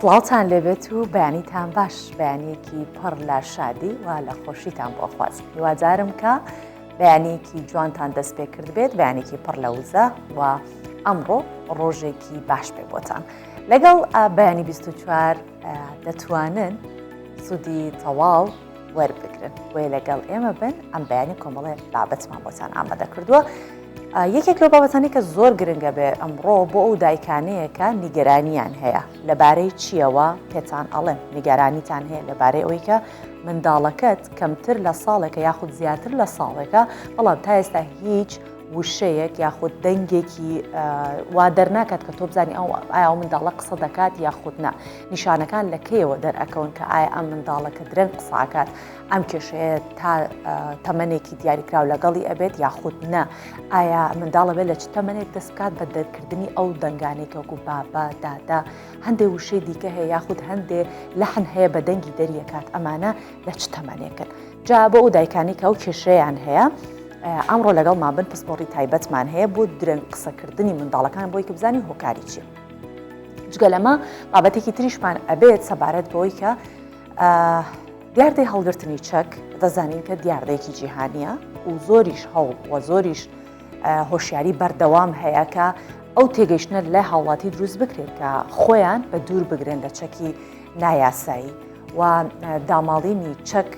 سڵاوتان لێبێت و بەیانیتان باش، بەیانێکی پڕ لە شادی و لە خۆشیتان بۆ خوازم. هیوادارم کە بەیانێکی جوانتان دەست پێ کرد بێت، بەیانێکی پڕ لە وزە و ئەمڕۆ ڕۆژێکی باش پێ بۆتان. لەگەڵ بەیانی 24 دەتوانن سوودی تەواو وەربگرن. وێ لەگەڵ ئێمە بن ئەم بەیانی کۆمەڵێ بابەتمان بۆتان ئامادە کردووە. یەکێک لەو بابەتانی کە زۆر گرنگە بێ ئەمڕۆ بۆ ئەو دایکانەیەکە نیگەرانیان هەیە لەبارەی چیەوە پێتان ئەڵێم. نیگەرانیتان هەیە لەبارەی ئەوەی کە منداڵەکەت کەمتر لە ساڵێکە یاخود زیاتر لە ساڵێکە، بەڵام تا ئێستا هیچ وشەیەک یاخود دەنگێکی وا دەرناکات کە تۆ بزانانی ئایا ئەو منداڵە قسە دەکات یاخود نا. نیشانەکان لە کێوە دەرئەکەون کە ئایا ئەم منداڵەکە درەنگ قساکات، ئەم کێشەیە تا تەمەنێکی دیاریکراو لەگەڵی ئەبێت یاخود نە. ئایا منداڵە بێت لە چ تەمەنێک دەست بکات بە دەرکردنی ئەو دەنگانێکەوەکو بابا دادا، هەندێک وشەی دیکە هەیە یاخود هەندێک لەحن هەیە بە دەنگی دەریەکات، ئەمانە لە چ تەمەنێکن. جا بۆ ئەو دایکانی کە ئەو کێشەیان هەیە ئەمڕۆ لەگەڵ مابن پسپۆڕی تایبەتمان هەیە بۆ درەنگ قسەکردنی منداڵەکان بۆی کە بزانین هۆکاری چیە. جگە لەمە بابەتێکی تریشمان ئەبێت سەبارەت بۆی کە دیاردەی هەڵگرتنی چەک دەزانین کە دیاردەیەکی جیهانیە و زۆریش هەوڵ و زۆریش هۆشیاری بەردەوام هەیە کە ئەو تێگەیشتنە لە هاوڵاتی دروست بکرێت کە خۆیان بە دوور بگرن لە چەکی نایاسایی و داماڵینی چەک.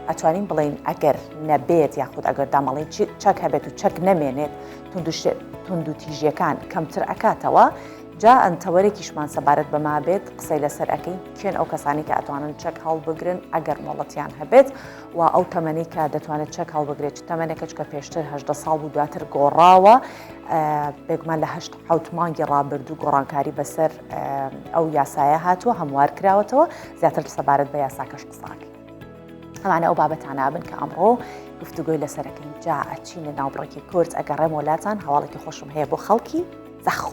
ئەتوانین بڵین ئەگەر نەبێت یاخود ئەگەر دامەڵین چەک هەبێت و چەک نەمێنێت تونند و تیژیەکان کەمتر ئەکاتەوە. جا ئەنتەوەرێکیشمان سەبارەت بەما بێت قسەی لەسەر ئەەکەین کێن ئەو کەسانی کە ئەتوانن چەک هەڵبگرن ئەگەر مۆڵەتیان هەبێت و ئەو تەمەنی کە دەتوانێت چەک هەڵبگرێت تەمەنێکەچ کە پێشتر 18 ساڵ و دواتر گۆڕاوە بێگومان لە 8 مانگی ڕابردوو گۆڕانکاری بەسەر ئەو یاسایە هاتووە هەموار کراوەتەوە زیاتر سەبارەت بە یاساکەش قساکە. ئەمانە ئەو بابەتان نابن کە ئەمڕۆ گفتوگۆی لەسەرەکەین. جا ئەچینە ناوبڕێکی کورد ئەگەڕێم وڵاتان هەواڵێکی خۆشم هەیە بۆ خەڵکی زەخۆ.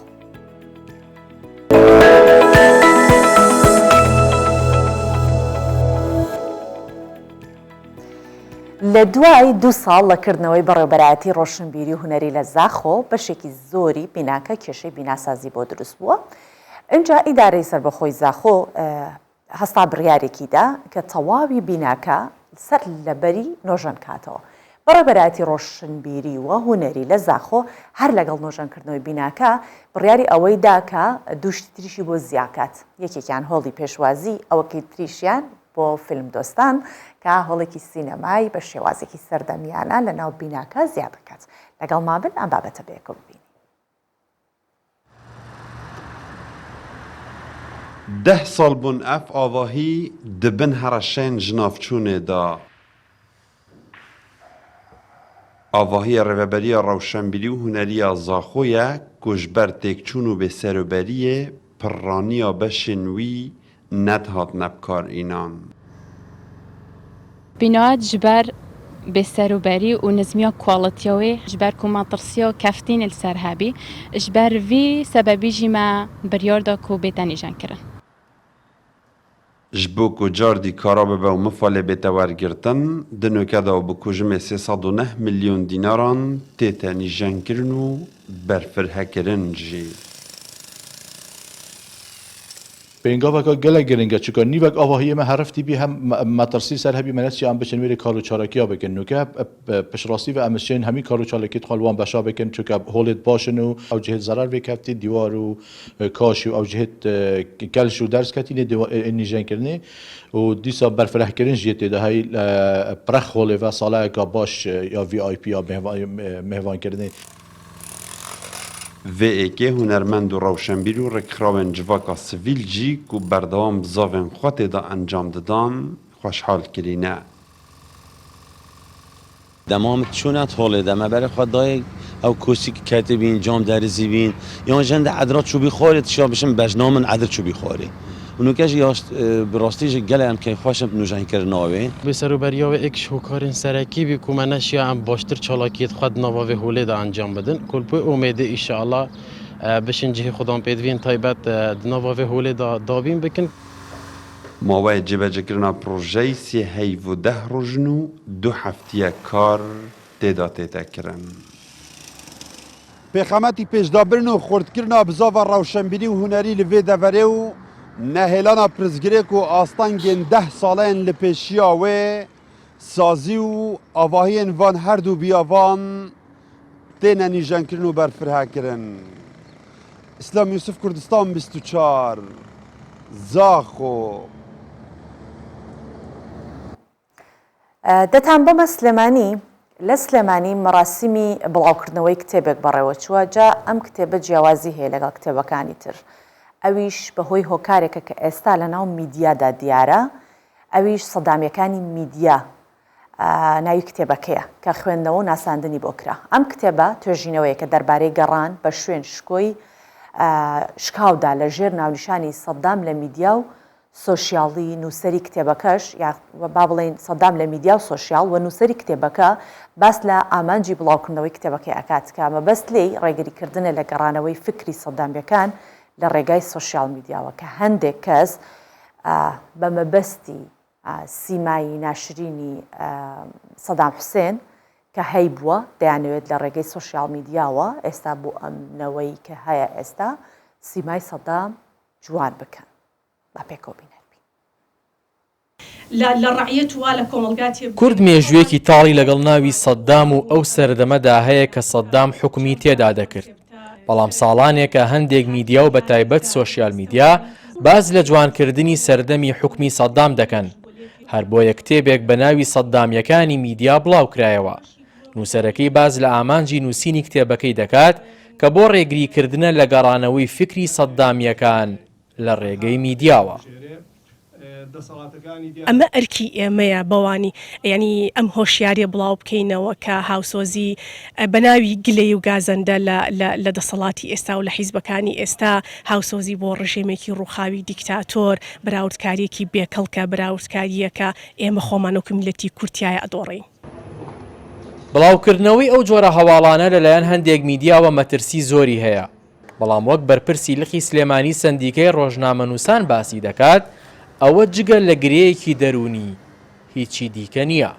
لە دوای 2 ساڵ لەکردنەوەی بەڕێوەبەرایەتی ڕۆشنبیری و هونەری لە زاخۆ بەشێکی زۆری بیناکە کێشەی بیناسازی بۆ دروست بووە. اینجا ئیدارەی سەربەخۆی زاخۆ هەستا بڕیارێکیدا کە تەواوی بیناکە سەر لەبەری نۆژەن کاتەوە. بەڕێوەبەرایەتی ڕۆشنبیری و هونەری لە زاخۆ هەر لەگەڵ نۆژەنکردنەوەی بیناکە بڕیاری ئەوەی دا کە دووشتی تریشی بۆ زیاکات. یەکێکیان هۆڵی پێشوازی، ئەوەکەی تریشیان بۆ فیلم دۆستان کە هەڵێکی سینەمای بە شێوازێکی سەردەمیانە لە ناو بیناکە زیاد بکات. لەگەڵ مابن ئەم بابەتە بێکۆ ببین. 10 ساڵ بوون ئەف ئاواهی دبن هەرەشێن ژناافچوونێدا. ئاواهیە ڕێوەبەریە ڕەوشەنبیری و هونەریە زاخۆیە گۆژبەر تێکچوون و بێسەروبەریە پڕڕانیە بەشێن وی نەتهات نەبکار ئینان. بینات جبر بێسەروبەری و نزمیە کواڵەتیەوەی جبەر کوماتڕسیە و کەفتین السەرهابی جبەر وی سەبەبیژی مە بریاردا و بێتەنیژانکردن. ji bo ku cardî kara bibe û mifalê bête wergirtin, di nokeda û bi kujimê 309 milyon dînaran tê tenîjenkirin û berfirhekirin jî. Pêngaveka gelek giring e çika nîvek avahiyê me herifî bî hem metirsî ser hebî menetçî em biçin wêrê karûçalakiya bikin. Nuke pişrastî ve em çên hemî karûçalekî dixwal wan beşa bikin çuke holê başin û ew cihê zerar vê keftî dîwar û kaşî û ew cihê kelş û ders ketînê nîjenkirinê û dîsa berfirehkirin jî tê de hey prex holê ve salayeka baş ya VIP ya mêhvankirinê. VEK hunermend û rewşenbîr û rêkxrawên civaka sivîl jî ku berdewam bi zavên xwe tê de encam didan xweşhal kirîne. Demam çûnet holê de me berê xwe dayê ew kosîk ketibîn, cam derizî bîn yan jin de edra çûbî xwarê tişa bişin bejna min edir çûbî xwarê. Nûke jî bi rastî ji gelê em keyxweşin nûjenkirin navê. Bêserûberiya wê êk ji hokarên serekî bî ku me neşiya em baştir çalakiyê xwe di nava vê holê de encam bidin. Kulpê umêdê îşeallah bişin cihê xudan pêdiviyên taybet di nava vê holê de dabîn bikin. Mawayê cêvecikirina projeyê sê heyv û 10 rojin û 2 heftiye kar têda têtekirin. Pêxemetî pêşdabirin û xurtkirina bizava rewşenbîrî û hunerî li vê deverê û نهێلانە پرزگرێک و ئاستانگên 10 ساڵەیان لە پێشییا wê sazî û avahiyên van her du biyavan têne nîjenkirin û berfirhekirin. İslam Yusuf Kurdistan 24 Zaxo. دەتان بەمە سلێمانی لە سلێمانی مەراسیمی بڵاوکردنەوەی کتێبێک بەڕێوە چووە جا ئەم کتێبە جیاوازی هەیە لەگەڵ کتێبەکانی تر ئەویش بەهۆی هۆکارێکە کە ئێستا لە ناو میدیادا دیارە ئەویش سەدامیەکانی میدیا ناوی کتێبەکەیە کە خوێندنەوە و ناساندنی بۆ کرا ئەم کتێبە توێژینەوەیە کە دەربارەی گەڕان بە شوێن شکۆی شکاودا لە ژێر ناونیشانی سەدام لە میدیا و سۆشیاڵی نووسری کتێبەکەش یا با بڵێن سەدام لە میدیا و سۆشیال و نووسری کتێبەکە باس لە ئامانجی بڵاوکردنەوەی کتێبەکەی ئەکات کە مەبەست لێی ڕێگریکردنە لە گەڕانەوەی فکری سەدامیەکان لە ڕێگای سۆشیال میدیاوە کە هەندێک کەس بە مەبەستی سیمایی ناشرینی سەدام حوسێن کە هەی بووە دەیانەوێت لە ڕێگەی سۆشیال میدیاوە ئێستا بۆ ئەمنەوەی کە هەیە ئێستا سیمای سەدام جوان بکەن با پێکەوە بینەر کورد مێژوویەکی تاڵی لەگەڵ ناوی سەدام و ئەو سەردەمەدا هەیە کە سەدام حکومی تێدا دەکرد بەڵام ساڵانێکە هەندێک میدیا و بەتایبەت سۆشیال میدیا باز لە جوانکردنی سەردەمی حکومی سەدام دەکەن هەر بۆیە کتێبێک بە ناوی سەدامیەکانی میدیا بڵاو کرایەوە نووسەرەکەی باز لە ئامانجی نووسینی کتێبەکەی دەکات کە بۆ ڕێگریکردنە لە گەڕانەوەی فکری سەدامیەکان لە ڕێگەی میدیاوە ئەمە ئەرکی ئێمەیە بەوانی ینی ئەم هۆشیاریە بڵاو بکەینەوە کە هاوسۆزی بە ناوی گلەی و گازەندە لە دەسەڵاتی ئێستا و لە حیزبەکانی ئێستا هاوسۆزی بۆ ڕژێمێکی ڕووخاوی دیکتاتۆر براوردکاریەکی بێکەڵکە براوردکاریەکە ئێمە خۆمانۆکە میلەتی کورتایە ئەدۆڕین. بڵاوکردنەوەی ئەو جۆرە هەواڵانە لەلایەن هەندێک میدیاوە مەترسی زۆری هەیە بەڵام وەک بەرپرسی لخی سلێمانی سندیکەی ڕۆژنامەنووسان باسی دەکات ئەوە جگە لە گرەیەکی دەرونی هیچی دیکە نییە.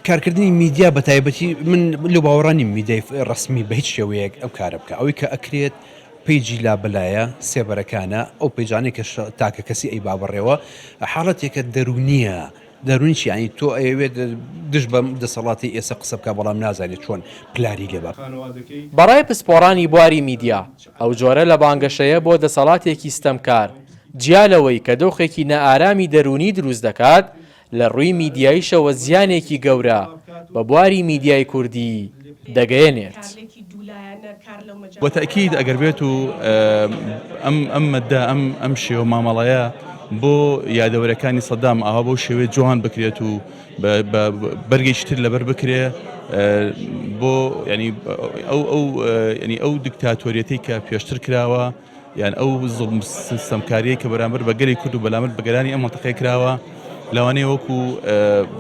کارکردنی میدیا بە تایبەتی من لە باوەڕانی میدیای ڕسمی بە هیچ شێوەیەک ئەو کارە بکە ئەوەی کە ئەکرێت پیجی لابلایە سێبەرەکانە ئەو پیجانێک کە تاکە کەسی ئەی بابڕێەوە حاڵەتێکە دەرونیە دەرونیی ینی تۆ ئەوێت دش بەم دەسەڵاتی ئێستا قسە بکە بەڵام نازانێت چۆن پلاری لێبە. بەڕای پسپۆڕانی بواری میدیا ئەو جۆرە لە بانگەشەیە بۆ دەسەڵاتێکی ستەمکار جیالەوەی کە دۆخێکی نەئارامی دەرونی دروست دەکات لە ڕووی میدیاییشەوە زیانێکی گەورە بە بواری میدیای کوردی دەگەیەنێت. بۆ تاکید ئەگەر بێت و ئەم مەدە ئەم شێوە مامەڵەیە بۆ یادەوەرەکانی سەدام ئاوا بۆ شێوێ جوان بکرێت و بەرگێکی تر لەبەر بکرێ بۆ ینی ئەو دیکتاتۆریەتی کە پێشتر کراوە یان ئەو زوڵم سیستەمکاریە کە بەرامبەر بە گەلی کورد و بەلامەر بەگەرانی ئەم مەنتەقەی کراوە لەوانەیە وەکو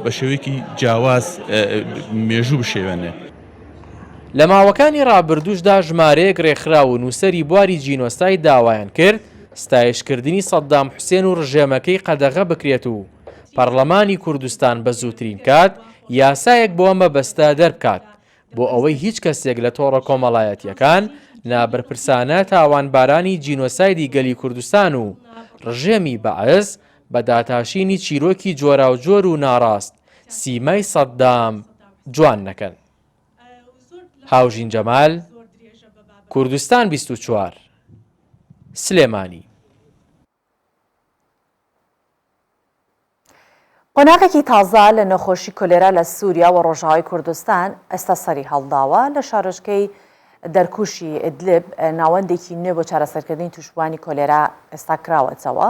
بە شێوەیەکی جیاواز مێژوو بشێوێنێ. لە ماوەکانی ڕابردووشدا ژمارەیەک ڕێکخرا و نووسەری بواری جینۆستای داوایان کرد ستایشکردنی سەدام حوسێن و ڕژێمەکەی قەدەغە بکرێت و پەرلەمانی کوردستان بە زووترین کات یاسایەک بۆ ئەمە بەستا دەربکات بۆ ئەوەی هیچ کەسێک لە تۆڕە کۆمەڵایەتیەکان نابەرپرسانە تاوانبارانی جینۆسایدی گەلی کوردستان و ڕژێمی بەعز بە داتاشینی چیرۆکی جۆرا و جۆر و ناڕاست سیمای سەدام جوان نەکەن. هاوژین جەمال، کوردستان 24 سلێمانی. قۆناغێکی تازە لە نەخۆشی کۆلێرا لە سووریا و ڕۆژاوای کوردستان ئێستا سەری هەڵداوە لە شارۆچکەی دەرکوشی ئیدلب ناوەندێکی نوێ بۆ چارەسەرکردنی توشبوانی کۆلێرا ئێستا کراوەتەوە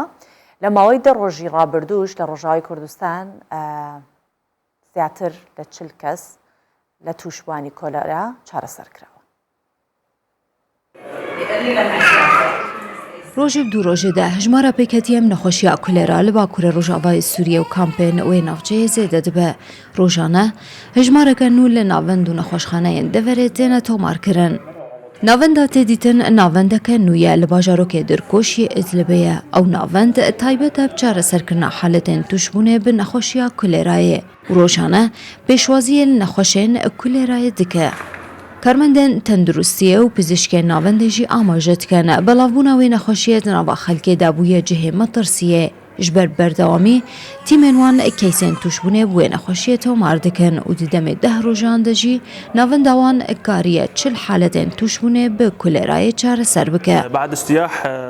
لە ماوەی 10 ڕۆژی ڕابردووش لە ڕۆژاوای کوردستان زیاتر لە 40 کەس لە توشبوانی کۆلێرا چارەسەر کراوە. ڕۆژێک دوو ڕۆژێدا هەژمارە پێکەتی ئەم نەخۆشیە کولێرا لە باکوورە ڕۆژاوای سووریە و کامپێنەوەی ناوچەیە زێدە دەبە ڕۆژانە هەژمارەکە نور لە ناوەند و نەخۆشخانەیان دەڤێرێت تێنە تۆمارکردن. ناوەندا تێدیتن ناوەندەکە نویە لە باژارۆکێ دەرکۆشی ئیدلبەیە ئەو ناوەند تایبەتە بچارەسەرکردنا حالەتێن توشبوونێ بە نەخۆشیە کولێرایە و ڕۆژانە پێشوازیە لە نەخۆشێن کولێرایە دکە. کارمەندان تەندروستیە و پزیشکێن ناوەندێژی ئاماژە دکەن بەڵاوبوونەوەی نەخۆشیە ناوە خەلکێدا بوویە جهێ مەترسیە ji ber berdewamî tîmên wan keysên tûşbûnê wê nexweşiyê tomar dikin û di demê 10 rojan de jî navenda wan kariye 40 haletên tûşbûnê bi kolerayê çareser bike.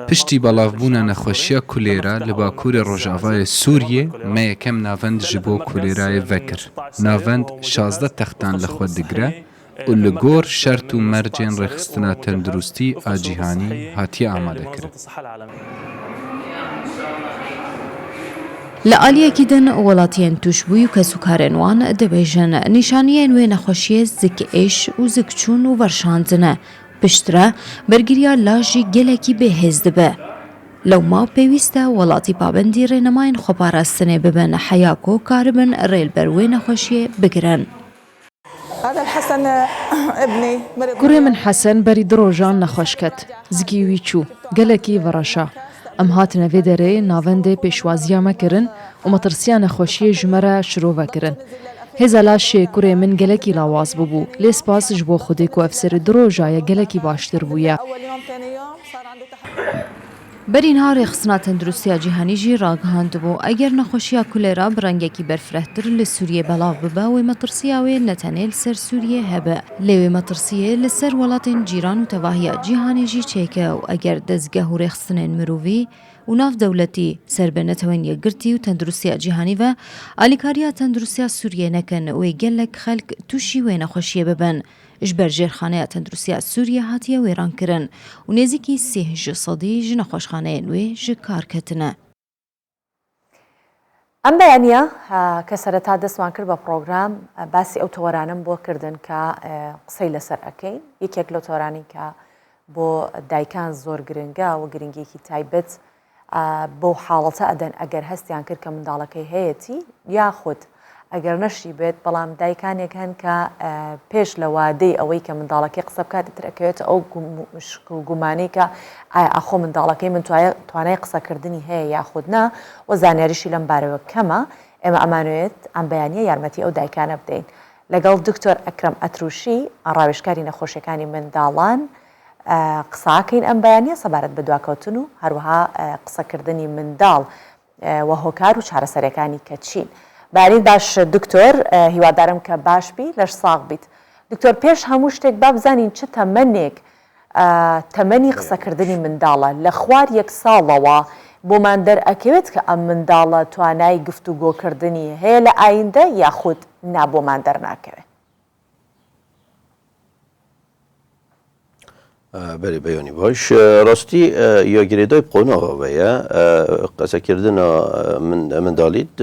پشتی بەڵاوبوونە نەخۆشیە کولێرا لە باکوورە ڕۆژاوای سووریێ me yekem navend ji bo kolêrayê vekir. Navend 16 textan li xwe digre û li gor şert û mercên rêxistina tendurustî a cîhanî hatiye amadekirin. Li aliyekî din welatiyên tûşbûyî û kesûkarên wan dibêjin nîşaniyên wê nexweşiyê zik êş û zikçûn û verşandine. Piştre bergiriya laş jî gelekî bêhêz dibe. Lewma pêwîst e welatî pabendî rênemayên xweparastinê bibin heya ku karibin rêlber wê nexweşiyê bigirin. Kurê min Hesen berî di rojan nexweş ket. Zikî wî çû, gelekî vereşa. Em hatine vê derê navendê pêşwaziya me kirin û metirsiya nexweşiyê ji me re şiro vekirin. Hêza laşê kurê min gelekî lawaz bûbû. Lê spas ji bo Xwedê ku ev serê di rojaya gelekî baştir bûye. Berînha rêxistina tendurustiya cîhanî jî ragihandibû eger nexweşiya kolera bi rengekî berfirehtir li Sûriyê belav bibe wê metirsiya wê ne tenê li ser Sûriyê hebe. Lê wê metirsiyê li ser welatên cîran û tevahiya cîhanê jî çêke û eger dezgeh û rêxistinên mirovî û navdewletî ser bi netewên yekgirtî û tendurustiya cîhanî ve alîkariya tendurustiya Sûriyê nekin wê gelek xelk tûşî wê nexweşiyê bibin. ji ber jêrxaneya tendurustiya Sûriye hatiye wêrankirin û nêzîkî 30% ji nexweşxaneyên wê ji kar ketine. ئەم بەیانیە کە سەرەتا دەستمان کرد بە پرۆگرام باسی ئەو تۆوەرانم بۆ کردن کە قسەی لەسەر ئەەکەین یەکێک لە تۆرانی کە بۆ دایکان زۆر گرنگە و گرنگێکی تایبەت بۆ حاڵەتە ئەدەن ئەگەر هەستیان کرد کە منداڵەکەی هەیەی یاخود ئەگەر نەشی بێت بەڵام دایکانێک هەن کە پێش لە وادەی ئەوەی کە منداڵەکەی قسە بکات دەکەوێت ئەو گومانەی کە ئایا ئاخۆ منداڵەکەی من توانای قسەکردنی هەیە یاخود نا و زانیاریشی لەم بارەوە کەمە ئێمە ئەمانوێت ئەم بەیانیە یارمەتی ئەو دایکانە بدەین لەگەڵ دکتۆر ئەکرەم ئەتروشی ڕاوێژکاری نەخۆشیەکانی منداڵان قساکەین ئەم بەیانیە سەبارەت بە دواکەوتن و هەروەها قسەکردنی منداڵ و هۆکار و چارەسەرەکانی کە چین. بارین باش دکتۆر هیوادارم کە باش بی لەش ساغ بیت. دکتۆر پێش هەموو شتێک با بزانین چ تەمەنێک تەمەنی قسەکردنی منداڵە لە خوار 1 ساڵەوە بۆمان دەرئەکەوێت کە ئەم منداڵە توانای گفتوگۆکردنی هەیە لە ئایندە یاخود نابۆمان دەرناکەوێت. بەێ بەیانی باش ڕاستی یاگرێدای قۆناغاوەیە قسەکردنە منداڵیت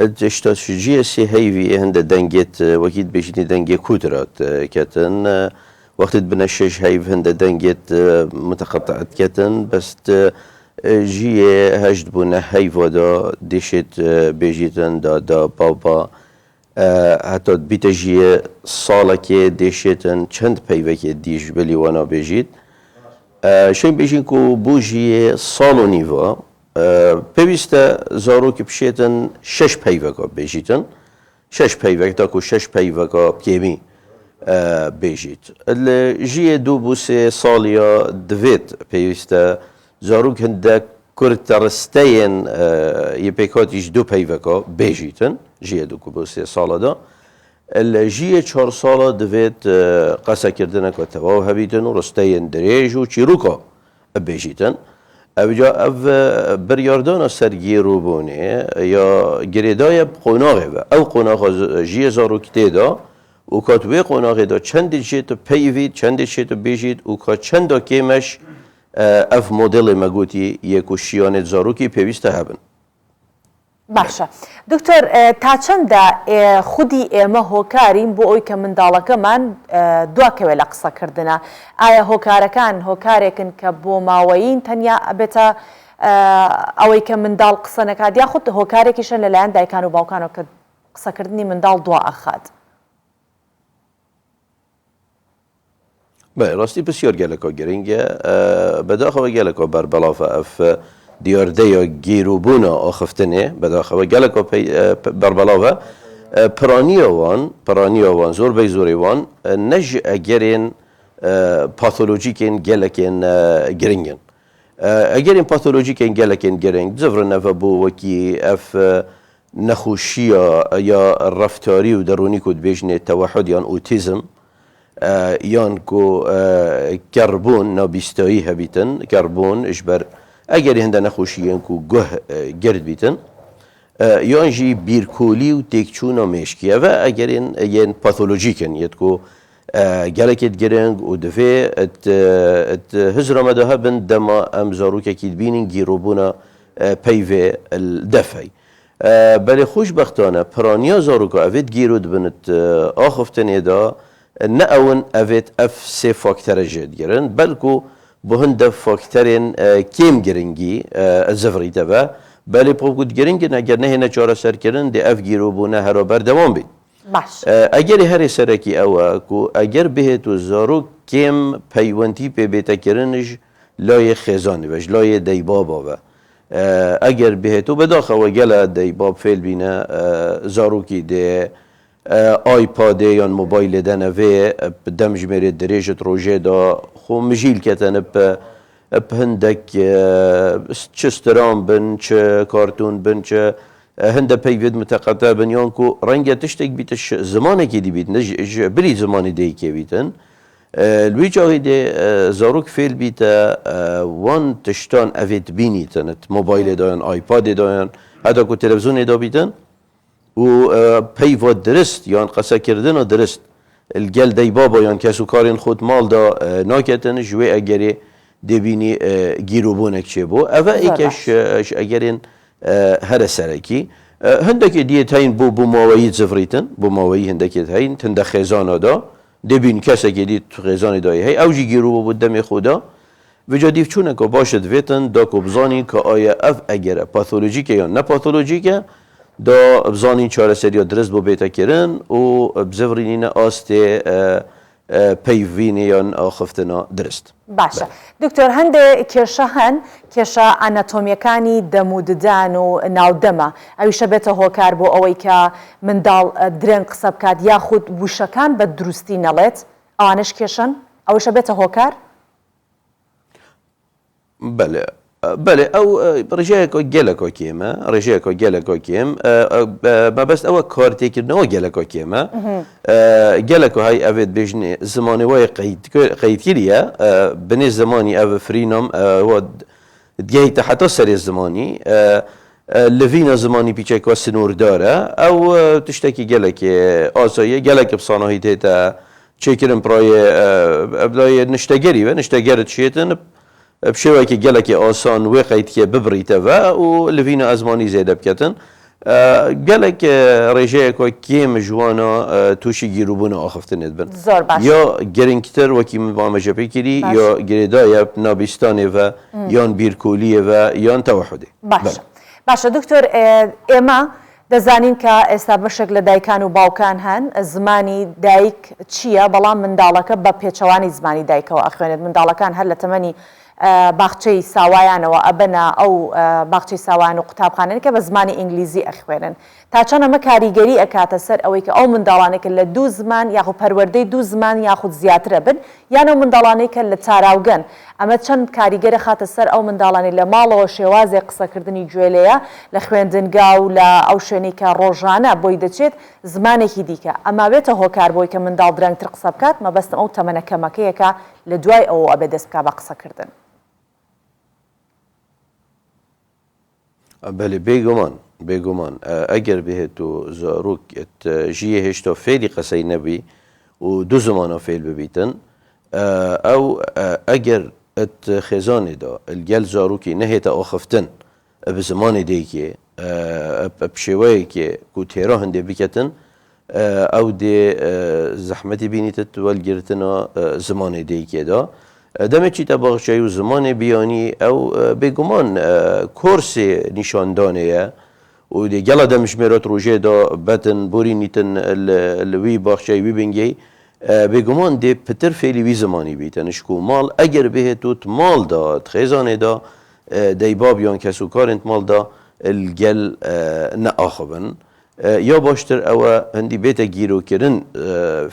استراتژی هەیوی هەندە دەنگێت وەکیت بێژنی دەنگێ کودرات کەتن وەختت بنە شش هەیو هەندە دەنگێت متەقەتعەت کەتن بەست ژیە هەشت بوونە هەیڤۆدا دێشێت بێژیتن دا باوبا هەتا بیتە ژیە ساڵەکێ دێشێتن چەند پەیوەکێ دیش بەلی وەنا بێژیت شەی بێژین و بۆ ژیە ساڵ و نیڤە پێویستە زارۆکی بشێتن 6 پەیوەکە بێژیتن 6 پەیوەک تاکو 6 پەیوەکە پێمی بێژیت لە ژیە 2 بۆ 3 ساڵیا دەوێت پێویستە زارۆک هەندە کورتە ڕستەیەن یەپێکاتیش 2 پەیوەکە بێژیتن ژیە 2 بۆ 3 ساڵەدا لە ژیە 4 ساڵە دەوێت قەسەکردنەکە تەواو هەبیتن و ڕستەیەن درێژ و چیرروکە بێژیتن ئەوجا ئەv بڕیاردانە سەرگیرروبوونێ یا گرێدایە قۆناغێوە ئەو قۆناغ ژیە زارۆکی تێدا و کات وێ قۆناغێدا چەندی چێتە پەیویت چەندی چێتە بێژیت و کا چەندە کێمەش ئەف مۆدلێ مەگوتی یەک و شیانێت زارۆکی پێویستە هەبن. باشە دکتۆر تا چەندە خودی ئێمە هۆکارین بۆ ئەوی کە منداڵەکەمان دواکەوێت لە قسەکردنە ئایا هۆکارەکان هۆکارێکن کە بۆ ماوەین تەنیا ئەبێتە ئەوەی کە منداڵ قسە نەکات یاخود هۆکارێکیشە لەلایەن دایکان و باوکانەوە کە قسەکردنی منداڵ دوا ئەخات. ڕاستی بسیار گەلەکە گرنگە بەداخەوە گەلەکە بەربەڵافە ئەف دیاردەیە گیرروبوونە ئاخفتنێ بەداخەوە گەلەکە بەربەڵاوە پرانیاوان زۆر بەی زۆرێوان نەژ ئەگەرێن پاثۆلۆجیکێن گەلەکێن گرنگن ئەگەرێن پاثۆلۆجیکێن گەلەکێن گرنگ جڤرنەڤە بۆ وەکی ئەف نەخۆشیە یا ڕەفتاری و دەڕوونی کو دبێژنێت تەوەحود یان ئۆتیزم یان کو کەڕبوون نابیستایی هەبیتن کەڕبوون ژبەر ئەگەری هەندە نەخۆشیەن و گوه گرد بیتن یانجی بیرکۆلی و تێکچوونە مێشکیەوە ئەگەرێن یەن پاثۆلۆجیکن یەتکۆ گەلێکت گرنگ و دەوێ هزرەمەدە هەبن دەما ئەم زارۆکێکی بینین گیرۆبوونە پەیوێ دەفەی بەلێ خۆشبەختانە پرانیا زارۆکە ئەوێت گیرۆ دبنت ئاخفتنێدا نە ئەون ئەوێت ئەف سێ فاکتەرە ژێت گرن بەلکو بۆ هەندە فاکتەرێن کێم گرنگی زڤڕیتەوە بەلێ پۆگوت گرنگن ئەگەر نەهێنە چارەسەرکردن دێ ئەف گیرۆبوونە هەرۆ بەردەوام بین ئەگەری هەرێ سەرەکی ئەوە و ئەگەر بهێت و زارۆک کێم پەیوەندی پێبێتەکردنش لایە خێزانی بەش لایە دەیبابەوە ئەگەر بهێت و بەداخەوە گەلە دەیباب فێل بینە زارۆکی دێ ئایپادێ یان مۆبایلێ دەنەوێ دەمژمێرێت درێژت ڕۆژێدا خۆ مژیل کەتەنە هەندێک چ سترام بن چ کارتون بن چ هەندە پەیوێت متەقەتە بن یان و ڕەنگە تشتێک بیتە زمانێکی دیبیت بری زمانی دەیکێ بیتن لوی چاوی دێ زارۆک فێل بیتە وان تشتان ئەوێت بینیتنت مۆبایلێ دایان ئایپادێ دایان هەتا کو تەلەڤیزۆنێ دا بیتن و پەیوە درست یان قەسەکردنە درست گەل دەیبابە یان کەس و کارێن خۆت ماڵدا ناکەتن ژوێ ئەگەرێ دەبینی گیرۆبوونێک چێ بۆ ئەوە ئێکەش ئەگەرێن هەرە سەرەکی هەندێکی دیێت هەین بۆ بووماوەیی زڤڕیتن بووماوەیی هەندێکێت هەین هەندە خێزانەدا دەبین کەسێکی دیت خێزانی دای هەی ئەوژی گیرۆبوو بۆ دەمێ خۆدا وجا دیف چوونەکە باشت بێتن دا کۆ بزانی کە ئایا ئەف ئەگەرە پاثۆلۆجیکە یان نەپاثۆلۆجیکە دا بزانین چارەسەریە درست بۆ بێتەکردن و بزەڤڕینینە ئاستێ پەیڤینە یان ئاخفتنە درست باشە دکتۆر هەندێ کێشە هەن کێشە ئەناتۆمیەکانی دەموددان و ناودەمە ئەویشە بێتە هۆکار بۆ ئەوەی کە منداڵ درێن قسە بکات یاخود وشەکان بە دروستی نەڵێت ئەوانش کێشن ئەویشە بێتە هۆکار بەێ ئەو ڕژەیەکە گەلەکە کێمە ڕێژەیەکە گەلەکە کێم مەبەست ئەوە کارتێکردنەوە گەلەکە کێمە گەلەکە های ئەوێت بێژنێ زمانی وایە قەیدکردیە بنێ زمانی ئەوە فرینۆم دیایتە حتا سەرێ زمانی لڤینە زمانی پیچێکەوە سنووردارە ئەو تشتێکی گەلێکی ئاساییە گەلێکی بسانەهی تێتە چێکردن پڕایە نیشتەگەری بە نیشتەگەرت چێتن بشێوەیەکی گەلێکی ئاسان وێ قەیدکێ ببڕیتەوە و لڤینە ئەزمانی زێدە بکەتن گەلێک ڕێژەیەکە کێم جوانە تووشی گیرروبوونە ئاخفتنێت بن یا گرنگتر وەکی مامەژەپی کردی یا گرێدایە نابیستانێڤە یان بیرکۆلیەوە یان تەوەحودێ باشە دکتۆر ئێمە دەزانین کە ئێستا بەشێک لە دایکان و باوکان هەن زمانی دایک چییە بەڵام منداڵەکە بە پێچەوانی زمانی دایکەوە ئەخوێنێت منداڵەکان هەر لە تەمەنی باخچەی ساوایانەوە ئەبەنە ئەو باخچەی ساوان و قوتابخانەکە بە زمانی ئینگلیزی ئەخوێنن تا چەند ئەمە کاریگەری ئەکاتە سەر ئەوەی کە ئەو منداڵانێکە لە دوو زمان یاخود پەروەردەی دوو زمان یاخود زیاترە بن یان ئەو منداڵانەیەکە لە تاراوگەن ئەمە چەند کاریگەرە خاتە سەر ئەو منداڵانی لە ماڵەوە شێوازێک قسەکردنی گوێلەیە لە خوێندنگا و لە ئەو شوێنی کە ڕۆژانە بۆی دەچێت زمانێکی دیکە ئەما بێتە هۆکار بۆی کە منداڵ درەنگتر قسە بکات مەبەستم ئەو تەمەنە کەمەکەیەکە لە دوای ئەوە ئەبێ دەست بکات بە قسەکردن بەێ بێگومان ئەگەر بهێت و زارۆک ژیە هێشتا فێری قەسەی نەبی و دوو زمانە فێل ببیتن ئەو ئەگەر خێزانێدا گەل زارۆکی نەهێتە ئاخفتن بە زمانی دێکێ پشێوەیەکێ و تێرا هەندێ بکەتن ئەو دێ زەحمەتی بینیتت وەلگرتنە زمانی دێکێدا دەمێت چیتە باخچەی و زمانی بیانی ئەو بێگومان کۆرسێ نیشاندانەیە و دێ گەڵە دەمژمێرەت ڕۆژێدا بەتن بۆرینیتن لەوی باخچەی وی بنگەی بێگومان دێ پتر فێلی وی زمانی بیتەنشک و ماڵ ئەگەر بهێت وت ماڵدا خێزانێدا دەیباب یان کەس و کارنت ماڵدا گەل نەئاخبن یا باشتر ئەوە هەندی بێتە گیرۆکردن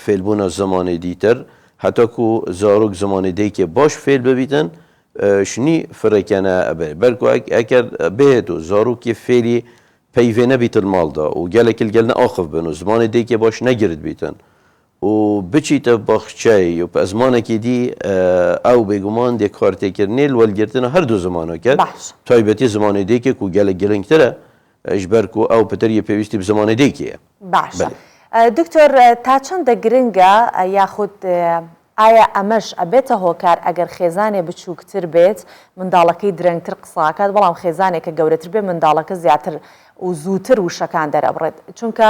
فێلبوونە زمانی دیتر هەتا کو زارۆک زمانێدەیەکێ باش فێل ببیتن شنی فرەکەنە ئەبێ بەلکو ئەگەر بێت و زارۆکی فێلی پەیوێ نەبیتن ماڵدا و gelekî gel neaxiv bin û zimanê baş negirt bîtin û biçîte baxçeyê û pe zimanekî dî ew bêguman dê kartêkirinê li welgirtina her du zimaneke taybetî zimanê ku gelek girîngtir e ji ber ku ew piteriye pêwîstî bi zimanê ye. باش دکتۆر تا چەندە گرنگە یاخود ئایا ئەمەش ئەبێتە هۆکار ئەگەر خێزانێ بچووکتر بێت منداڵەکەی درەنگتر قساکات بەڵام خێزانێکە گەورەتر بێ منداڵەکە زیاتر و زووتر وشەکان دەرەبڕێت چونکە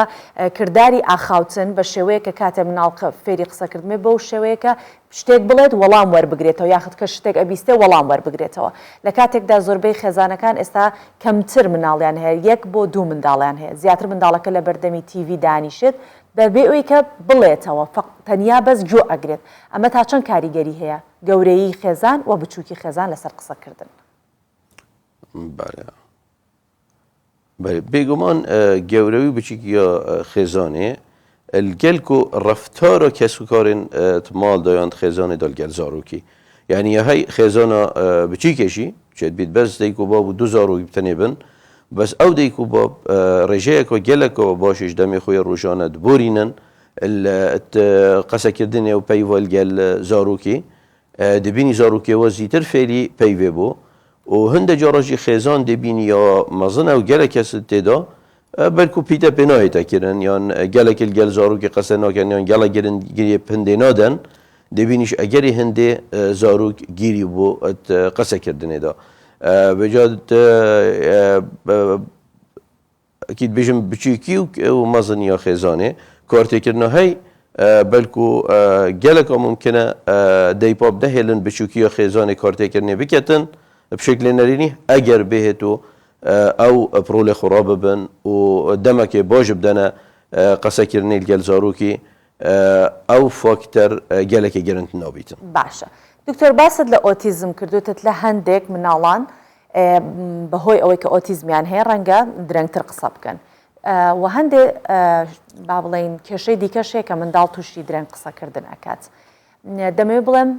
کردداری ئاخاوتن بە شێوەیە کە کاتێ مناڵکە فێری قسەکردمێ بەو شێوەیەکە شتێک بڵێت وەڵام وەربگرێتەوە یاخت کە شتێک ئەبیستێ وەڵام وەربگرێتەوە لە کاتێکدا زۆربەی خێزانەکان ئێستا کەمتر مناڵیان هەیە 1 بۆ 2 منداڵیان هەیە زیاتر منداڵەکە لە بەردەمی تیڤی دانیشت بەبێ ئەوی کە بڵێتەوە تەنیا بەس جۆ ئەگرێت ئەمە تا چەند کاریگەری هەیە گەورەی خێزان و بچووکی خێزان لەسەر قسەکردن. بێگومان گەورەوی بچیکی یا خێزانێ الگەلک و ڕفتارە کەسوکارên ماڵدا یان خێزانê دەلگەل زارۆکی یعنی هەی خێزانە بچیکێشی چێت بیت بەس دەیک و باب و 2 زارۆکی بتەنێ بن بەس ئەو دەیک و باب ڕێژەیەکەوە gelekەوە باشیش دەمێ خۆی ڕۆژانە دبورینن قسەکردنێ و پەیوەلگەل زارۆکی دەبینی زارۆکیەوە زیتر فێری پەیوێ بوو و هەندە جارڕژی خێزان دەبینی یا مەزنە و gelek کەست تێدا بەلکو پیتە پێ نایێتەکردن یان gelekî gel zarokê qese nakin yan gelek giriye hindê nadin dêbînîş egerê hindê zarok gîrî bû qesekirdinê da beca dibêjim biçûkî û mezin ya xêzanê kartêkirina hey belkû geleka mumkin e deypa dehêlin biçûkî ya xêzanê kartêkirinê biketin bi şeklê nerînî eger bêhêto ew pirolê xwe bibin û demekê baş bidene qesekirinê gel zarokî ew fakter gelekê girin nabîtin. باشە دکتۆر باست لە ئۆتیزم کردوتت لە هەندێک مناڵان بەهۆی ئەوەی کە ئۆتیزمیان هەیە ڕەنگە درەنگتر قسە بکەن و هەندێ با بڵێن کێشەی دیکەشەیە کە منداڵ تووشی درەنگ قسەکردن ئەکات دەمەوێت بڵێم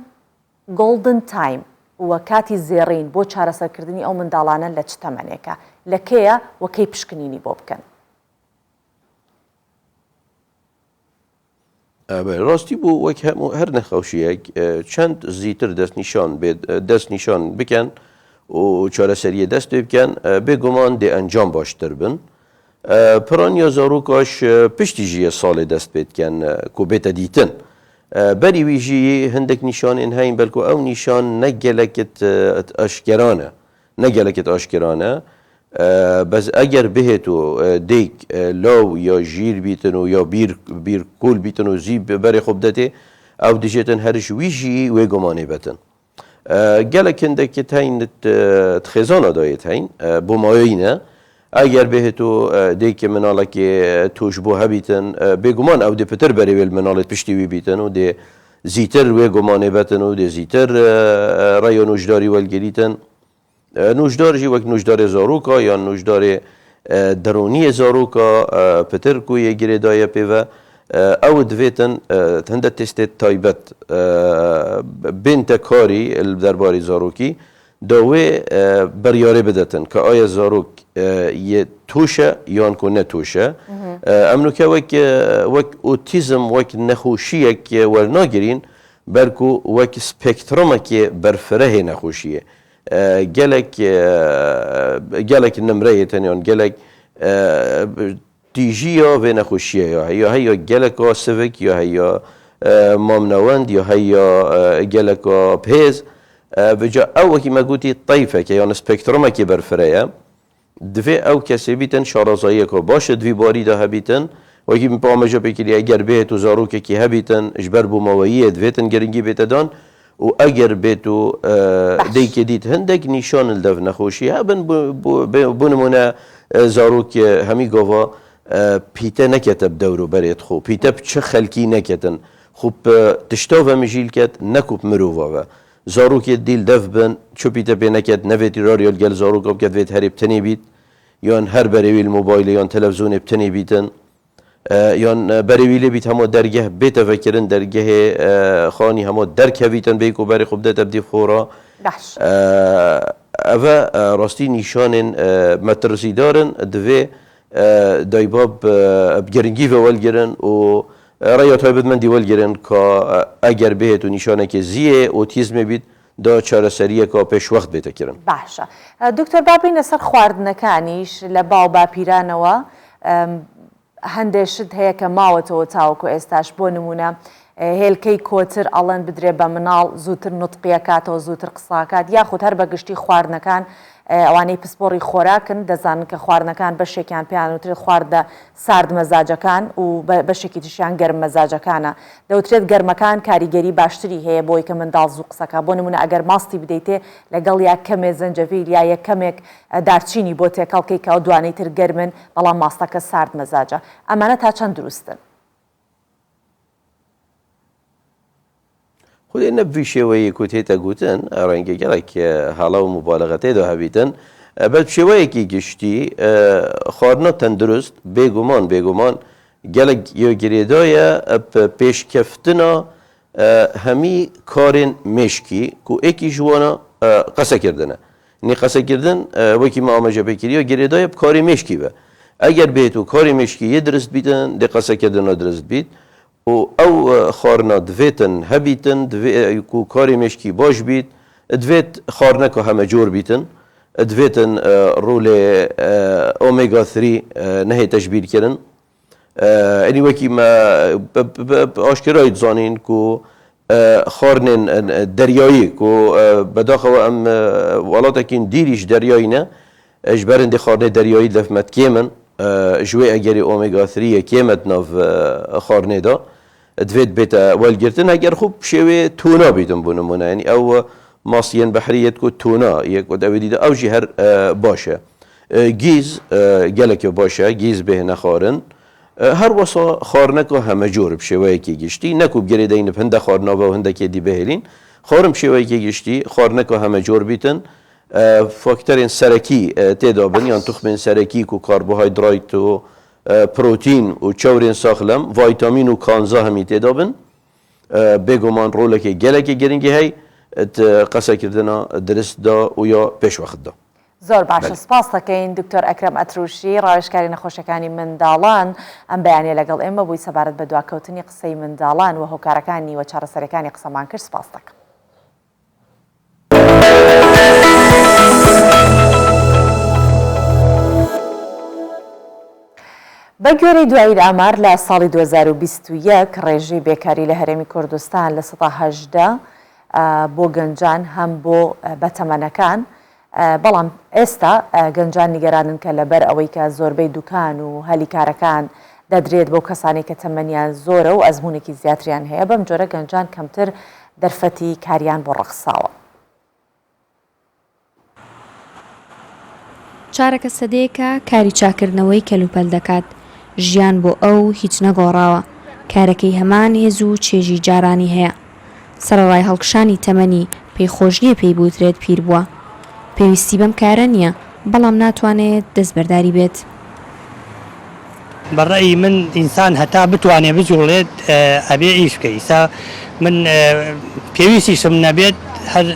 گۆڵدن تایم وە کاتی زێڕین بۆ چارەسەرکردنی ئەو منداڵانە لە چ تەمەنێکە لەکەیە وەکەی پشکنینی بۆ بکەن. ڕاستی بوو وەک هەر نەخەوشیەک چەند زیتر دەست نیشان بکەن و چارەسەریە دەست پێ بکەن بێگومان دێ ئەنجام باشتر بن پڕان یا زارۆکاش پشتیژیە ساڵێ دەست پێ بکەن کۆ بێتە دیتن بەری ویژی هەندێک نیشانên هەین بەلکو ئەو نیشان نەگەلێکت ئەشکێرانە نەگەلێکت ئاشکێرانە بەس ئەگەر بهێت و دێک لاو یا ژیر بیتن و یا بیر کول بیتن و زی بەرێ خۆ بدەتێ ئەو دژێتن هەرش ویژی وێ گۆمانێ بەتن gelek hindekî heyên xêzana dayêt heyn bû mayîne eger bêhêt û dêkê minalekê tûş bû hebîtin bêguman ew dê pitir berê wê minalê piştî wî bîtin û dê zîtir wê gomanê betin û dê zîtir reya nûjdarî welgerîtin nûjdar jî wek nûjdarê zaroka yan nûjdarê deroniyê zaroka pitir ku yê girê daye pêve ew divêtin hinde testê taybet bên te karî li derbarê zarokî da wê biryarê bidetin ka aya zarok yê tûş e yan ku ne tûş e em nûke wek otîzm wek nexweşiyek wernagirîn berku wek spektrumekê berfirehê nexweşiyê gelek nimreyê tenyan gelek تیژیا و نخوشیه یا هیا گلکا سوک یا هیا مامنوند یا هیا گلکا پهز بجا او کی مگوتی طیفه که یان سپکترومه که برفره دوی او کسی بیتن شارازایی که باشه دوی باری ده بیتن و کی پامجا بکری اگر به تو زاروک کی هبیتن اجبر بو مویه دویتن گرنگی بیتدان و اگر به تو دیگه دیت هندک نشان الدف نخوشی هبن بونمونه زاروک همی گوا پیتە نەکێتە دەور و بەرێت خۆ پیتە چه خەلکی نەکێتن خوب تشتۆڤە مژیل کێت نەکوب مرۆڤەوە زارۆکێت دیل دەف بن چ پیتە پێ نەکێت نەوێتی ڕاریۆل گەل زارۆکە بکەت وێت هەرێ بتەنێ بیت یان هەر بەرەوی مۆبایل یان تەلەڤزیۆنێ بتنێ بیتن یان بەرەوی لێ بیت هەموو دەرگەه بێتەڤەکردن دەرگەهێ خانی هەموو دەرکەویتن بێک و بەری خوب دەتە بدی خۆڕە ئەvە ڕاستی نیشانên مەترسیدارن divê daybab gerinkî ve welgirin û raya taybetmendî welgirin ka eger bêhêt û nîşanekê ziyê otîzmê bît da çareseriyeka pêşwext bête kirin. باشە دکتۆر بابینە سەر خواردنەکانیش لە باو باپیرانەوە هەندێشت هەیە کە ماوەتەوە تاوەکو ئێستاش بۆ نمونە هێلکەی کۆتر ئەڵەن بدرێ بە مناڵ زووتر نوتقیەکاتەوە زووتر قساکات یاخود هەر بەگشتی خواردنەکان ئەوانەی پسپۆڕی خۆراکن دەزانن کە خواردنەکان بەشێکیان پێیان وترێت خواردە سارد مەزاجەکان و بەشێکی تشیان گەرم مەزاجەکانە دەوترێت گەرمەکان کاریگەری باشتری هەیە بۆی کە منداڵ زوو قسەکە بۆ نمونە ئەگەر ماستی بدەیتێ لەگەڵ یا کەمێ زەنجەڤیل یا یەکەمێک دارچینی بۆ تێکەڵکەی کە ئەو دوانەی تر گەرمن بەڵام ماستەکە سارد مەزاجە ئەمانە تا چەند دروستن خودێ نەبوی شێوەیە کو تێتە گوتن ڕەنگە گەڵێک هەڵە و مبالغە تێدا هەبیتن بەد شێوەیەکی گشتی خواردنە تەندروست بێگومان gelek girêdaya pêşkeftina hemî karên mêşkî ku êkî ji wana qesekirdin e. Nî qesekirdin wekî me amaje pêkiriye girêdaya karê mêşkî ve. Eger bêt û karê mêşkî dirist bîtin dê qesekirdina dirist bît û ew xwarina divêtin hebîtin ku karê mêşkî baş bît divêt xwarineka hemecor bîtin divêtin rolê omega 3 nehê teşbîr kirin Enî wekî me aşkirayî dizanîn ku xwarinên deryayî ku bedaxewe em welatekîn dîrî ji deryayî ne ji berên dê xwarinê deryayî levmet kêm in ji wê egerê omega 3 kêmet nav xwarinê da divêt bête welgirtin eger xûb şêwê tûna bîtin bû nimûne yanî ew masiyên behriyê ku tûna yek devê dîde ew jî her baş e gîz gelekî baş e gîz bêhê nexwarin her wesa xwarineka hemecor bi şêweyekê giştî nekû girêdeyîn bi hinde xwarina ve hindekê dî bihêlîn xwarin bi şêweyekê giştî xwarineka hemecor bîtin faktorên serekî têda bin yan tuxmên serekî ku karbohîdrat û protein û çewrên saxlem vitamin û kanza hemî têda bin bêguman rolekê gelekê giringî hey qesekirtina dirist da û ya pêşwext da زۆر باشە سپاس دەکەین دکتۆر ئەکرەم ئەتروشی ڕاوێژکاری نەخۆشەکانی منداڵان ئەم بەیانێ لەگەڵ ئێمە بووی سەبارەت بە دواکەوتنی قسەی منداڵان و هۆکارەکانی وە چارەسەرەکانی قسەمان کرد سپاس دەکەم. بە گوێرەی دوایی ئامار لە ساڵی 2021 ڕێژەی بێکاری لە هەرێمی کوردستان لە 18 بۆ گەنجان هەم بۆ بەتەمەنەکان بەڵام ئێستا گەنجان نیگەرانن کە لەبەر ئەوەی کە زۆربەی دوکان و هەلی کارەکان دەدرێت بۆ کەسانی کە تەمەنیان زۆرە و ئەزمونێکی زیاتریان هەیە بەم جۆرە گەنجان کەمتر دەرفەتی کاریان بۆ ڕەخساوە. چارەکە سەدەیەکە کاری چاکردنەوەی کەلوپەل دەکات ژیان بۆ ئەو هیچ نەگۆڕاوە کارەکەی هەمان هێز و چێژی جارانی هەیە سەرەڕای هەڵکشانی تەمەنی پێی خۆش نییە پێی بوترێت پیر بووە پێویستی بەم کارە نییە بەڵام ناتوانێت دەستبەرداری بێت بەڕێی من ئینسان هەتا بتوانێت بجوڵێت ئەبێ ئیش بکە ئیسا من پێویستیشم نەبێت هەر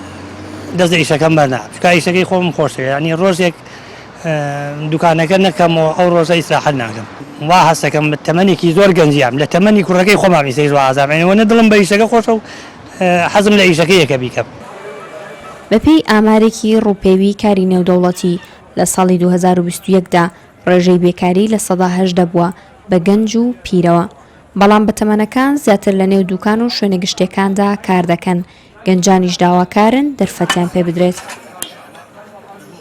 دەست ئیشەکەم بەرنا چکە ئیشەکەی خۆم خۆشە ینی ڕۆژێک دوکانەکە نەکەمەوە ئەو ڕۆژە ئیسراحەت ناکەم وا هەستەکەم بە تەمەنێکی زۆر گەنجیام لە تەمەنی کوڕەکەی خۆمان ئیسەی ئازارێنەوە نەدڵم بە ئیشەکە خۆشە و حەزم لە ئیشەکەیەکە بیکەم بەپێی ئامارێکی ڕووپێوی کاری نێودەوڵەتی لە ساڵی 2021دا ڕێژەی بێکاری لە 18 بووە بە گەنج و پیرەوە بەڵام بەتەمەنەکان زیاتر لە نێو دوکان و شوێنە گشتەکاندا کار دەکەن گەنجانیش داواکارن دەرفەتیان پێ بدرێت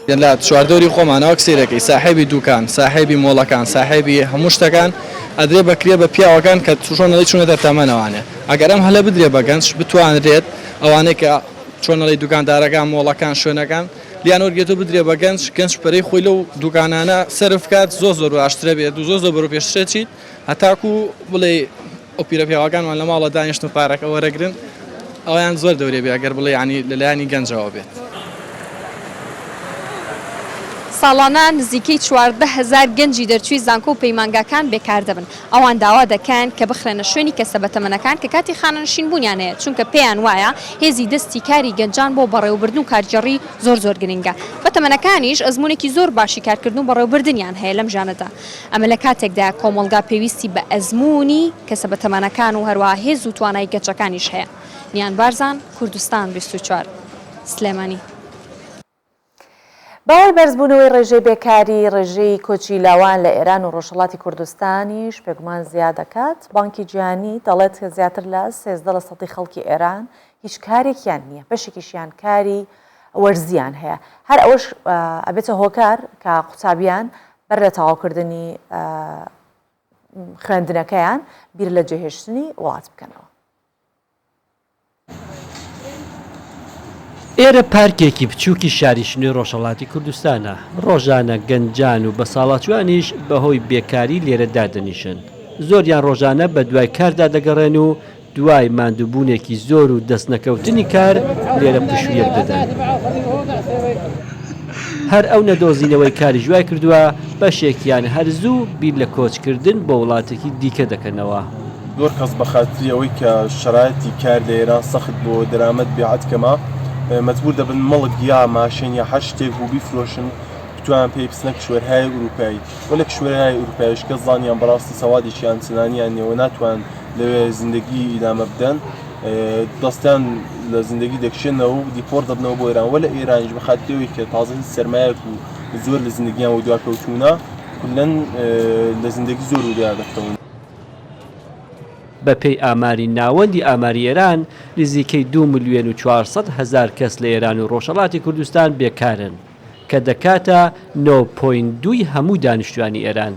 لە چواردۆری خۆمانەوە کسێرەکەی ساحێبی دوکان ساحێبی مۆڵەکان ساحێبی هەموو شتەکان ئەدرێ بەکرێ بە پیاوەکان کە چۆنەڵی چوونەتە تەمەنەوانێ ئەگەر ئەم هەلە بدرێ بە گەنج بتوانرێت ئەوانەی کە چۆنەڵی دوکاندارەکان مۆڵەکان شوێنەکان لیان وەرگێتو بدرێ بە گەنج پەرەی خۆی لەو دوکانانە سەرف کات زۆر ئاشترە بێت و زۆر بەرەو پێشترێتیت هەتاکو بڵێ ئەو پیرە پیاوەکانمان لە ماڵە دانیشتن پارەکە وەرەگرن ئەویان زۆر دەورێ بێ ئەگەر بڵێ ینی لەلایانی گەنجەوە بێت ساڵانە نزیکەی 14,000 گەنجی دەرچووی زانکۆ و پەیمانگاکان بێکار دەبن. ئەوان داوا دەکەن کە بخرێنە شوێنی کەسە بەتەمەنەکان کە کاتی خانەنشین بوونیان هەیە، چونکە پێیان وایە هێزی دەستی کاری گەنجان بۆ بەڕێوەبردن و کارجێڕی زۆر گرنگە. بەتەمەنەکانیش ئەزمونێکی زۆر باشی کارکردن و بەڕێوەبردنیان هەیە لەم ژانەدا. ئەمە لە کاتێکدا کۆمەڵگا پێویستی بە ئەزمموی کەسە بەتەمەنەکان و هەروە هێز و توانای گەچەکانیش هەیە. نیان بارزان، کوردستان 24 سلێمانی. باوەڕ بەرزبوونەوەی ڕێژەی بێکاری ڕێژەی کۆچی لاوان لە ئێران و ڕۆژهەڵاتی کوردستانیش پێگومان زیاد دەکات. بانکی جیهانی دەڵێت کە زیاتر لە 13% خەڵکی ئێران هیچ کارێکیان نییە، بەشێکیشیان کاری وەرزیان هەیە. هەر ئەوەش ئەبێتە هۆکار کە قوتابیان بەر لە تەواوکردنی خوێندنەکەیان بیر لە جێهێشتنی وڵات بکەنەوە. ئێرە پارکێکی بچووکی شاریشنوی ڕۆژهەڵاتی کوردستانە. ڕۆژانە گەنجان و بە ساڵاتوانیش بەهۆی بێکاری لێرە دادەنیشن. زۆریان ڕۆژانە بە دوای کاردا دەگەڕێن و دوای ماندووبوونێکی زۆر و دەستنەکەوتنی کار لێرە پشویەک دەدەن. هەر ئەو نەدۆزینەوەی کاری ژوای کردووە بەشێکیان هەرزوو بیر لە کۆچکردن بۆ وڵاتێکی دیکە دەکەنەوە. زۆر کەس بە خاتری ئەوەی کە شرایەتی کار لە ئێران سەخت بۆ دەرامەت بێعەتکەمە مەجبور دەبن مەڵک یا ماشین یا هەر شتێک و بیفرۆشن بتوان پێی بچنە کشوەرهای ئوروپایی و لە کشوەرهای ئوروپایش کە زانیان بەڕاستی سەوادێکی ئەنچنانیان نێوە ناتوان لەوێ زیندگی ئیدامە بدەن، دەستیان لە زیندگی دەکشێنەوە و دیپۆر دەبنەوە بۆ ئێران. وە لە ئێرانیش بە خاترەوەی کە تازە هیچ سەرمایەک و زۆر لە زیندگییان و دواکەوتوونە کولەن لە زیندگی زۆر ودیا دەکەون. بەپێی ئاماری ناوەندی ئاماری ئێران نزیکەی 2,400,000 کەس لە ئێران و ڕۆژهەڵاتی کوردستان بێکارن کە دەکاتە 9.2 هەموو دانیشتوانی ئێران.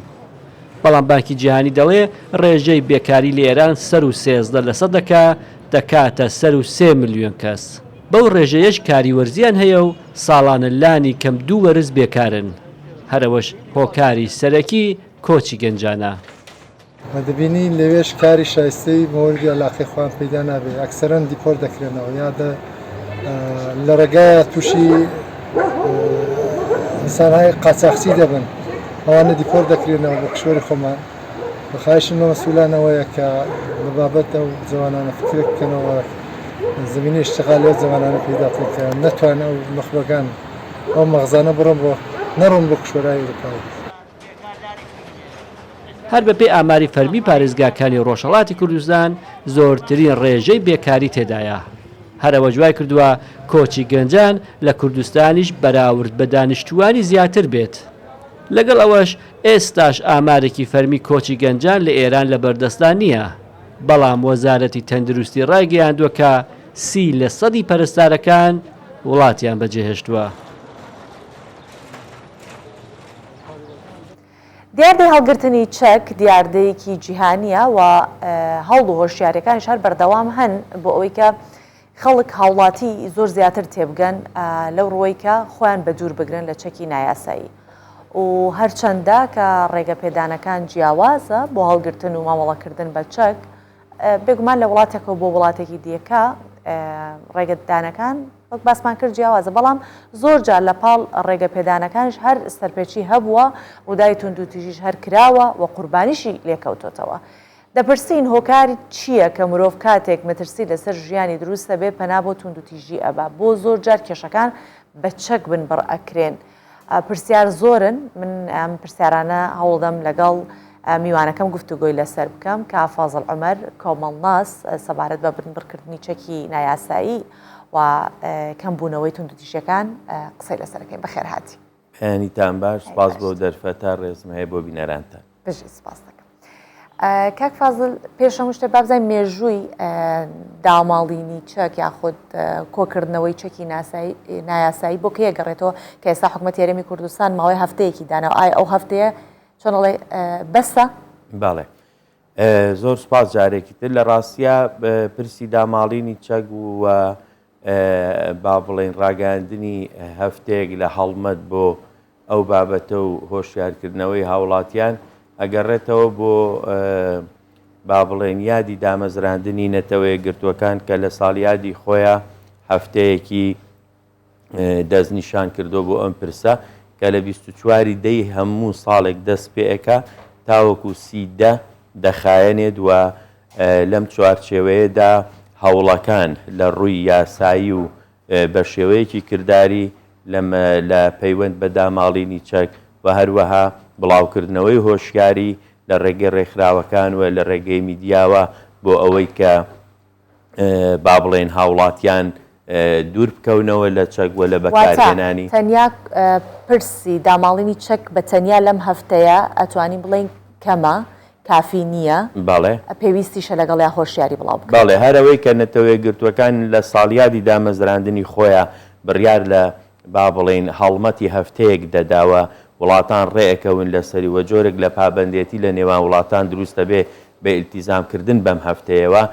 بەڵام بانکی جیهانی دەڵێ ڕێژەی بێکاری لە ئێران سەر و 13% دەکاتە سەر و 3 ملیۆن کەس. بەو ڕێژەیەش کاریوەرزیان هەیە و ساڵانە لانی کەم 2 وەرز بێکارن. هەرەوەش هۆکاری سەرەکی کۆچی گەنجانە. دەبینی لەوێش کاری شایستەی مۆردی علاقەی خوان پەیدا نابێ، ئەکسەرەن دیپۆر دەکرێنەوە یادە لە ڕێگایە تووشی ئینسانهای قاچاقچی دەبن، ئەوانە دیپۆر دەکرێنەوە بە کشوەری خۆمان. بەخایشم لە مەسئولانەوەیە کە لە بابەت ئەو جوانانە فکرێک بکەنەوە زمینی اشتغال لێ جوانانە پەیدا بکەن، نەتوانە ئەو نەخبەکان ئەو مەغزانە بڕۆن بۆ نەڕۆن بۆ کشوەرهای ئەوروپایی. هەر بەپێی ئاماری فەرمی پارێزگاکانی ڕۆژهەڵاتی کوردستان زۆرترین ڕێژەی بێکاری تێدایە. هەرەوە جوای کردووە کۆچی گەنجان لە کوردستانیش بەراورد بە دانیشتوانی زیاتر بێت. لەگەڵ ئەوەش ئێستاش ئامارێکی فەرمی کۆچی گەنجان لە ئێران لە بەردەستان نییە، بەڵام وەزارەتی تەندروستی ڕایگەیاندووە کە 30% پەرستارەکان وڵاتیان بەجێهێشتووە. دیاردەی هەڵگرتنی چەک دیاردەیەکی جیهانیە و هەوڵ و هۆشیاریەکانیش هەر بەردەوام هەن بۆ ئەوەی کە خەڵک هاوڵاتی زۆر زیاتر تێبگەن لەو ڕۆی کە خۆیان بە دوور بگرن لە چەکی نایاسایی. و هەرچەندە کە ڕێگە پێدانەکان جیاوازە بۆ هەڵگرتن و مامەڵەکردن بە چەک، بێگومان لە وڵاتێکەوە بۆ وڵاتێکی دیەکە ڕێگەدانەکان وەک باسمان کرد جیاوازە، بەڵام زۆر جار لە پاڵ ڕێگە پێدانەکانش هەر سەرپێچی هەبووە و دای توندوتیژیش هەر کراوە و قوربانیشی لێکەوتۆتەوە. دەپرسین هۆکاری چییە کە مرۆڤ کاتێک مەترسی لەسەر ژیانی دروستە بێ پەنا بۆ توندوتیژی ئەبا؟ بۆ زۆر جار کێشەکان بە چەک بن بڕئەکرێن. پرسیار زۆرن، من ئەم پرسیارانە هەوڵدەم لەگەڵ میوانەکەم گفتوگۆی لەسەر بکەم کە فازڵ عومەر کۆمەڵناس سەبارەت بە بڕکردنی چەکی نایاسایی و کەمبوونەوەی توندوتیژەکان قسەی لەسەرەکەی بەخێر هاتی. هەنیتان باش، سپاس بۆ دەرفەتە ڕێزم هەیە بۆ بینەرانتان. بژی سپاس دەکەم. کاک فازڵ پێشەم شتێ بابزای مێژووی داماڵینی چەک یاخود کۆکردنەوەی چەکی نایاسایی بۆ کێ گەڕێتەوە کە ئێستا حکوومەتی هەرێمی کوردستان ماوەی هەفتەیەکی دانا و ئایا ئەو هەفتەیە چۆنڵێ بەسە؟ باڵێ زۆر سپاس جارێکی تر لە ڕاستیە پرسی داماڵینی چەک و با بڵێن ڕاگەاندنی هەفتەیەک لە هەڵمەت بۆ ئەو بابەتە و هۆشیارکردنەوەی هاوڵاتیان ئەگەڕێتەوە بۆ با بڵێن یادی دامەزراندنی نەتەوەیە گرتووەکان کە لە ساڵیادی خۆیان هەفتەیەکی دەستنیشان کردو بۆ ئەم پرسە کە لە 24 دەی هەموو ساڵێک دەست پێەکە تاوەکو سیدە دەخایەنێت و لەم چوارچێوەیەدا هەوڵەکان لە ڕووی یاسایی و بە شێوەیەکی کردداری لە پەیوەند بە داماڵینی چەک و هەروەها بڵاوکردنەوەی هۆشیاری لە ڕێگەی ڕێکخراوەکان و لە ڕێگەی میدیاوە بۆ ئەوەی کە با بڵێن هاوڵاتیان دوور بکەونەوە لە چەک وە لە بەکارهێنانی تەنیا پرسی داماڵینی چەک بە تەنیا لەم هەفتەیە ئەتوانین بڵێن کەمە کافی نییە بەڵێ پێویستیشە لەگەڵیا هۆشیاری بڵاو بکە بەڵێ هەرەوەی کە نەتەوەی گرتوەکان لە ساڵیادی دامەزراندنی خۆیان بڕیار لە با بڵێن هەڵمەتی هەفتەیەک دەداوە وڵاتان ڕێەکەون لەسەری وە جۆرێک لە پابندێتی لە نێوان وڵاتان دروستە بێ بە ئیلتیزامکردن بەم هەفتەیەوە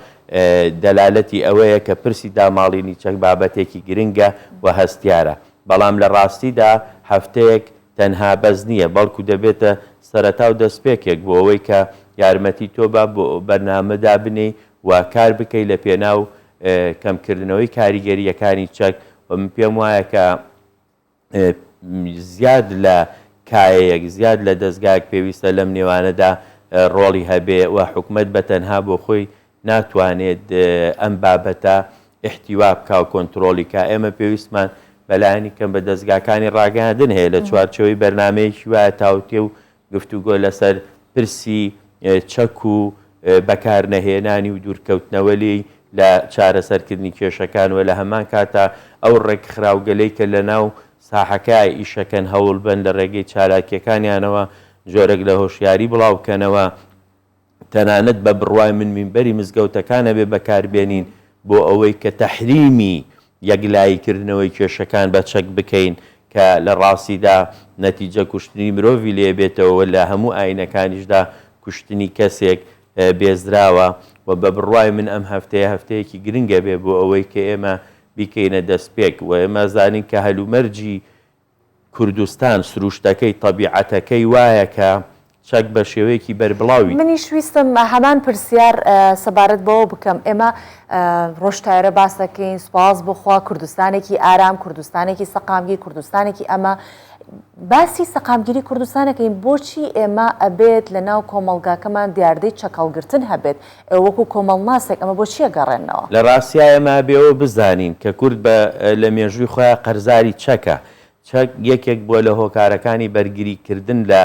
دەلالەتی ئەوەیە کە پرسی داماڵینی چەک بابەتێکی گرنگە و هەستیارە بەڵام لە ڕاستیدا هەفتەیەک تەنها بەز نییە بەڵکو دەبێتە سەرەتا و دەستپێکێک بۆ ئەوەی کە یارمەتی تۆ بە بەرنامەدا بنێ و کار بکەی لە پێناو کەمکردنەوەی کاریگەریەکانی چەک و من پێم وایە کە زیاد لە کایەیەک زیاد لە دەستگایەک پێویستە لەم نێوانەدا ڕۆڵی هەبێ و حکومت بەتەنها بۆ خۆی ناتوانێت ئەم بابەتە احتیوا بکە و کۆنتترۆلی کا ئێمە پێویستمان بەلایانی کەم بە دەستگاکانی ڕاگەاندن هەیە لە چوارچەوەی بەرنمەیەکی وایە تاوتێ و گفتوگۆ لەسەر پرسی چەک و بەکارنەهێنانی و دوورکەوتنەوەلی لە چارەسەرکردنی کێشەکانوە لە هەمان کاتە ئەو ڕێکخراوگەلەی کە لە ناو ساحەکای ئیشەکەن هەوڵ بن لە ڕێگەی چالاکیەکانیانەوە جۆرەك لە هۆشیاری بڵاو بکەنەوە تەنانەت بە بڕوای من مینبەری مزگەوتەکانە بێ بەکاربێنین بۆ ئەوەی کە تەحریمی یەکلاییکردنەوەی کێشەکان بە چەک بکەین کە لە ڕاستیدا نەتیجە کوشتنی مرۆڤی لێ بێتەوە لە هەموو ئاینەکانیشدا کوشتنی کەسێک بێزراوە و بە بڕوای من ئەم هەفتەیەکی گرنگە بێ بۆ ئەوەی کە ئێمە بیکەینە دەستپێک و ئێمە زانین کە هەلومەرجی کوردستان سروشتەکەی تەبیعەتەکەی وایە کە چەک بە شێوەیەکی بەربڵاوی منیش ویستم هەمان پرسیار سەبارەت بەوە بکەم ئێمە ڕۆژتایرە باس دەکەین سوپاس بخوا کوردستانێکی ئارام کوردستانێکی سەقامگیر کوردستانێکی ئەمە باسی سەقامگیری کوردستانەکەین بۆچی ئێمە ئەبێت لە ناو کۆمەڵگاکەمان دیاردەی چەکەڵگرتن هەبێت وەکو کۆمەڵ ناسێک ئەمە بۆچیە گەڕێنەوە لە ڕاستیە ئێمە بێەوە بزانین کە کورد بە لە مێژووی خۆیان قەرزاری چەکە چەک یەکێک بۆ لە هۆکارەکانی بەرگریکردن لە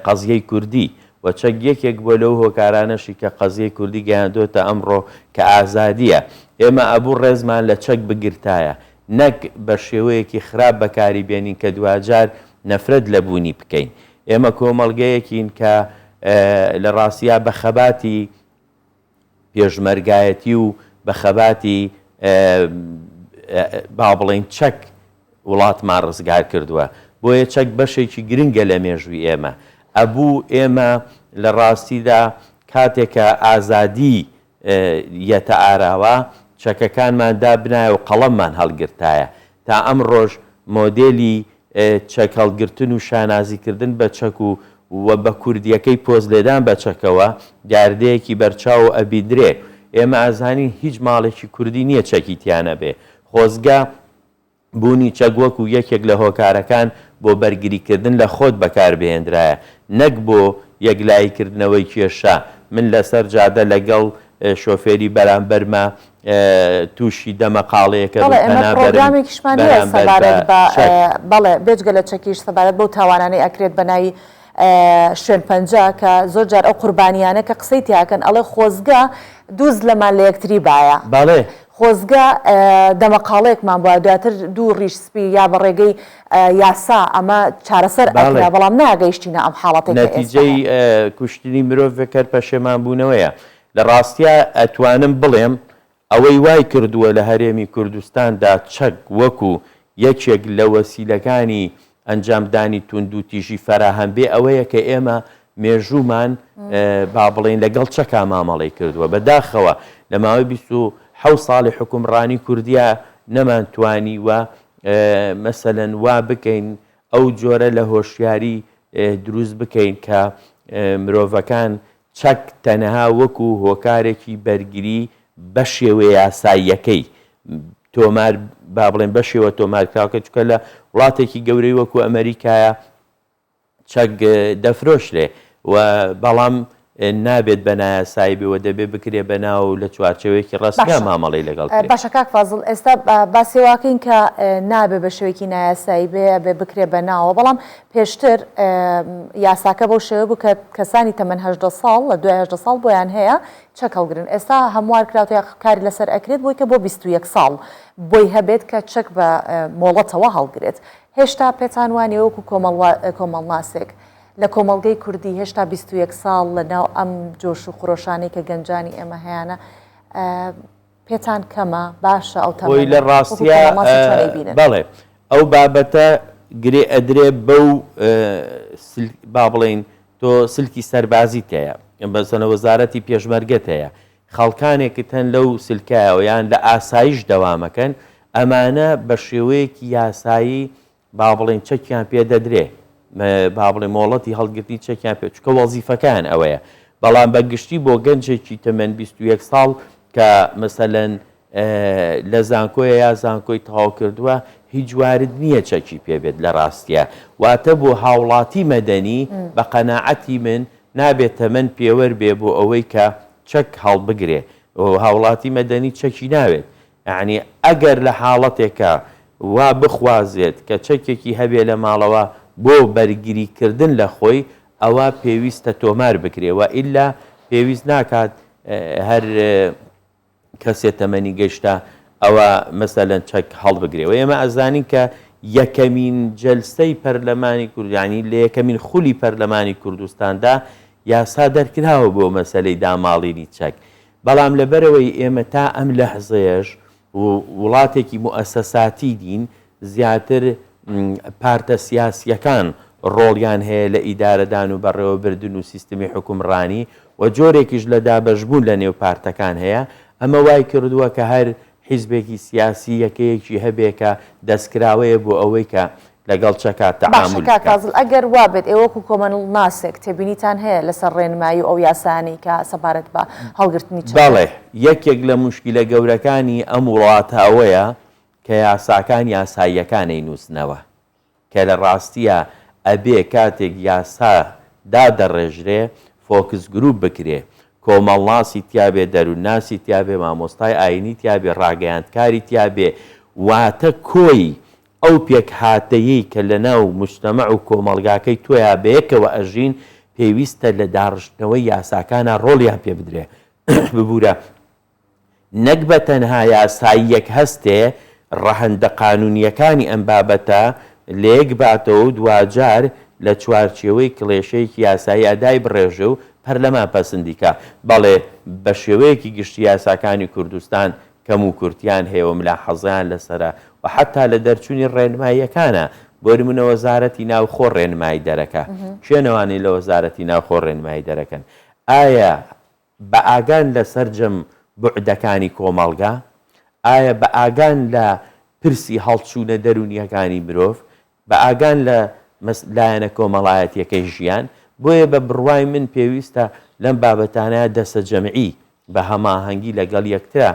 قەزیەی کوردی و چەک یەکێک بۆ لەو هۆکارانەشی کە قەزیەی کوردی گەیاندۆتە ئەمڕۆ کە ئازادیە ئێمە ئەبوو ڕێزمان لە چەک بگرتایە نەک بە شێوەیەکی خراپ بەکاری بێنین کە دوجار نەفرەت لە بوونی بکەین ئێمە کۆمەڵگەیەکین کە لە ڕاستیا بە خەباتی پێشمەرگایەتی و بە خەباتی با بڵێن چەک وڵاتمان ڕزگار کردووە بۆیە چەک بەشێکی گرنگە لە مێژووی ئێمە ئەبوو ئێمە لە ڕاستیدا کاتێکە ئازادی یەتە ئاراوە چەکەکانمان دابنایە و قەڵەممان هەڵگرتایە تا ئەم ڕۆژ مۆدێلی چەک هەڵگرتن و شانازیکردن بە چەک و بە کوردیەکەی پۆز لێدان بە چەکەوە دیاردەیەکی بەرچاو و ئەبیدرێ ئێمە ئازانین هیچ ماڵێکی کوردی نییە چەکی تیانە بێ خۆزگا بوونی چەک وەکو یەکێک لە هۆکارەکان بۆ بەرگریکردن لە خۆت بەکاربهێنرایە نەک بۆ یەکلاییکردنەوەی کێشە من لەسەر جادە لەگەڵ شۆفێری بەرامبەرمە تووشی دەمەقاڵەیەکە پرۆگرامێکیشمان بەڵێ بێجگە لە چەکیش سەبارەت بەو تاوانانەی ئەکرێت بەناوی شوێن پەنجا کە زۆر جار ئەو قوربانیانە کە قسەی تیاکەن ئەڵێ خۆزگە دووز لەمان لە یەکتری باە باڵێ خۆزگە دەمەقاڵەیەکمان بووە دواتر دوو ڕیشسپی یا بە ڕێگەی یاسا ئەمە چارەسەر ئەکرا بەڵام ناگەیشتینە ئەم حاڵەتێک نەتیجەی کوشتنی مرۆڤەکەر پەشێمان بوونەوەیە لە ڕاستیە ئەتوانم بڵێم ئەوەی وای کردووە لە هەرێمی کوردستاندا چەک وەکو یەکێک لە وەسیلەکانی ئەنجامدانی تونند و تیژی فەراهەم بێ ئەوەیە کە ئێمە مێژوومان با بڵێن لەگەڵ چەکا مامەڵی کردووە بەداخەوە لە ماوەی 27 ساڵی حکومڕانی کوردیا نەمانتوانی وە مەسەلەن وا بکەین ئەو جۆرە لە هۆشیاری دروست بکەین کە مرۆڤەکان چەک تەنەها وەکو هۆکارێکی بەرگری بە شێوەیە یاساییەکەی تۆمار با بڵێن بەشێوە تۆمارکراوکە چکە لە وڵاتێکی گەورەی وەکو ئەمریکایە چەک دەفرۆشرێ و بەڵام نابێت بە نایاسایی بێەوە دەبێت بکرێ بە ناو لە چوارچەوەیەکی ڕاستگا مامەڵی لەگەڵ باشە کاک فازڵ ئێستا باسێواکەین کە نابێ بە شێوەیەکی نایاسایی بێ بکرێ بە ناوە بەڵام پێشتر یاساکە بەو شێوە بوو کە کەسانی تەمەەن 18 ساڵ لە 2 ساڵ بۆیان هەیە چەک هەڵگرن ئێستا هەموار کراوە کاری لەسەر ئەکرێت بۆی کە بۆ 21 ساڵ بۆی هەبێت کە چەک بە مۆڵەتەوە هەڵگرێت هێشتا پێتان وانێ وەکو کۆمەڵناسێک لە کۆمەڵگەی کوردی هێشتا 21 ساڵ لە ناو ئەم جۆش و خۆشانەی کە گەنجانی ئێمە هەیەە پێتان کەمە باشە ئەو تەوەی لە ڕاستیە بەڵێ ئەو بابەتە گرێ ئەدرێ بەو با بڵێن تۆ سلکی سەربازی تەیە بەزەنە وەزارەتی پێشمەرگەت هەیە خەڵکانێکت هەن لەو سلکایەوە یان لە ئاسایش دەوامەکەن ئەمانە بە شێوەیەکی یاسایی با بڵێن چەکیان پێدەدرێ با بڵێ مۆڵەتی هەڵگرتی چەکیان پێ چکە وەزیفەکان ئەوەیە بەڵام بەگشتی بۆ گەنجێکی تەمەەن 21 ساڵ کە مەسەلەن لە زانکۆیە یا زانکۆی تەواو کردووە هیچ وارد نییە چەکی پێبێت لە ڕاستیە واتە بۆ هاوڵاتی مەدەنی بە قەناعەتی من نابێت تەمەەن پێوەەر بێ بۆ ئەوەی کە چەک هەڵبگرێ هاوڵاتی مەدەنی چەکی ناوێت یعنی ئەگەر لە حاڵەتێکە وا بخوازێت کە چەکێکی هەبێ لە ماڵەوە بۆ بەرگریکردن لە خۆی ئەوە پێویستە تۆمار بکرێەوە ئللا پێویست ناکات هەر کەسێت تەمەنی گەشتا ئەوە مەسەلەن چەک هەڵبگرێەوە ئێمە ئەزانین کە یەکەمین جەلسەی پەرلەمانی کوردانی لە یەکەمین خولی پەرلەمانی کوردستاندا یاسا دەرکراوە بۆ مەسەلەی داماڵینی چەک بەڵام لەبەرەوەی ئێمە تا ئەم لەحزەیەش وڵاتێکی موئەسەساتی دین زیاتر پارتە سیاسیەکان ڕۆڵیان هەیە لە ئیدارەدان و بەڕێوەبردن و سیستمی حکومڕانی و جۆرێکیش لە دابەشبوون لە نێو پارتەکان هەیە ئەمە وای کردووە کە هەر حیزبێکی سیاسی یەکەیەکی هەبێکە دەستکراوەیە بۆ ئەوەی کە لەگەڵ چەکات تەعامل کازڵ ئەگەر وابێت ئێوەکو کۆمەڵ ناسێک تێبینیتان هەیە لەسەر ڕێنمایی ئەو یاسانی کە سەبارەت بە هەڵگرتنی بەڵێ یەکێک لە موشکیلە گەورەکانی ئەم وڵاتە ئەوەیە کە یاساکان یاساییەکانەی نووسنەوە کە لە ڕاستیە ئەبێ کاتێک یاسا دادەڕێژرێ فۆکس گروپ بکرێ کۆمەڵناسی تیابێ دەروونناسی تیابێ مامۆستای ئاینی تیابێ ڕاگەیاندکاری تیابێ واتە کۆی ئەو پێک هاتەیەی کە لە ناو مجتەمەع و کۆمەڵگاکەی تۆیا بەیەکەوە ئەژین پێویستە لە داڕشتنەوەی یاساکانە ڕۆڵیان پێ بدرێ ببوورە نەک بە تەنها یاساییەک هەستێ ڕەهەندە قانونیەکانی ئەم بابەتە لێک باتەوە و دوجار لە چوارچێوەی کڵێشەیەکی یاسایی ئەدای بڕێژە و پەرلەمان پەسەندیکە بەڵێ بە شێوەیەکی گشتی یاساکانی کوردستان کەم و کورتیان هەیە و ملاحەزەیان لەسرە و حتا لە دەرچوونی ڕێنماییەکانە بۆ نمونە وەزارەتی ناوخۆ ڕێنمایی دەرەکە شوێنەوانی لە وەزارەتی ناوخۆ ڕێنمایی دەرەکەن ئایا بە ئاگان لە سەرجەم بوعدەکانی کۆمەڵگا ئایا بە ئاگان لە پرسی هەڵچوونە دەرونیەکانی مرۆڤ بە ئاگان لە لایەنە کۆمەڵایەتیەکەی ژیان بۆیە بە بڕوای من پێویستە لەم بابەتانە دەسە جەمعی بە هەماهەنگی لەگەڵ یەکترا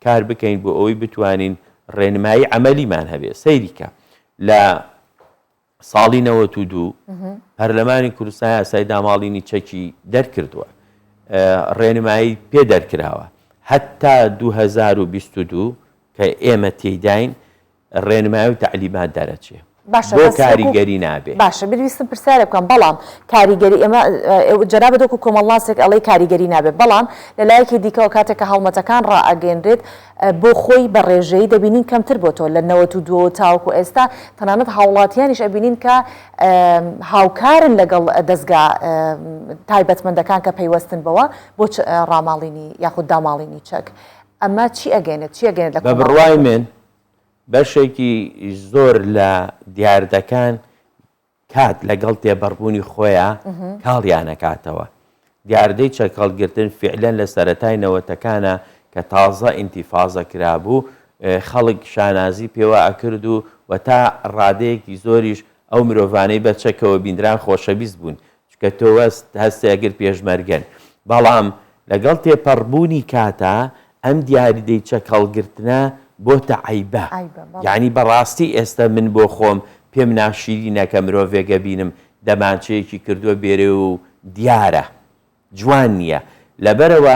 کار بکەین بۆ ئەوەی بتوانین ڕێنمایی عملیمان هەبێ سەیریکە لە ساڵی 92 پەرلەمانی کوردستان یاسای داماڵینی چەکی دەرکردووە ڕێنمایی پێ دەرکراوە هەتا 2022 کە ئێمە تێیداین ڕێنمایی و تعلیمات دەرەچێ بۆ کاریگەری نابێ باشە بویستم پرسیارە بکەم بەڵام کاریگەری ئێمە جەنابەت وەکو کۆمەڵناسێک ئەڵێ کاریگەری نابێت بەڵام لە لایەکی دیکەەوە کاتێک کە هەڵمەتەکان ڕائەگەێنرێت بۆ خۆی بە ڕێژەی دەبینین کەمتر بۆ تۆ لە 92 تاوکو ئێستا تەنانەت هاوڵاتیانیش ئەبینین کە هاوکارن لەگەڵ دەستگا تایبەتمەندەکان کە پەیوەستن بەوە بۆ ڕاماڵینی یاخود داماڵینی چەک ئەمە چی ئەگەێنێت چی ئەگەێنێت لە بە بڕوای من بەشێکی زۆر لە دیاردەکان کات لەگەڵ تێبەڕبوونی خۆیان کاڵیانەکاتەوە دیاردەی چەکەڵگرتن فعلەن لە سەرەتای نەوەتەکانە کە تازە ئینتیفازە کرابوو خەڵک شانازی پێوە ئەکرد و تا ڕادەیەکی زۆریش ئەو مرۆڤانەی بە چەکەوە بیندران خۆشەویست بوون چکە تۆ هەستێگر پێشمەرگەن بەڵام لەگەڵ تێپەڕبوونی کاتە ئەم دیاریدەی چەکەڵگرتنە بۆتە عیبە یعنی بەڕاستی ئێستا من بۆ خۆم پێم ناشیرینە کە مرۆڤێکە بینم دەمانچەیەکی کردووە بێرێ و دیارە جوان نییە لەبەرەوە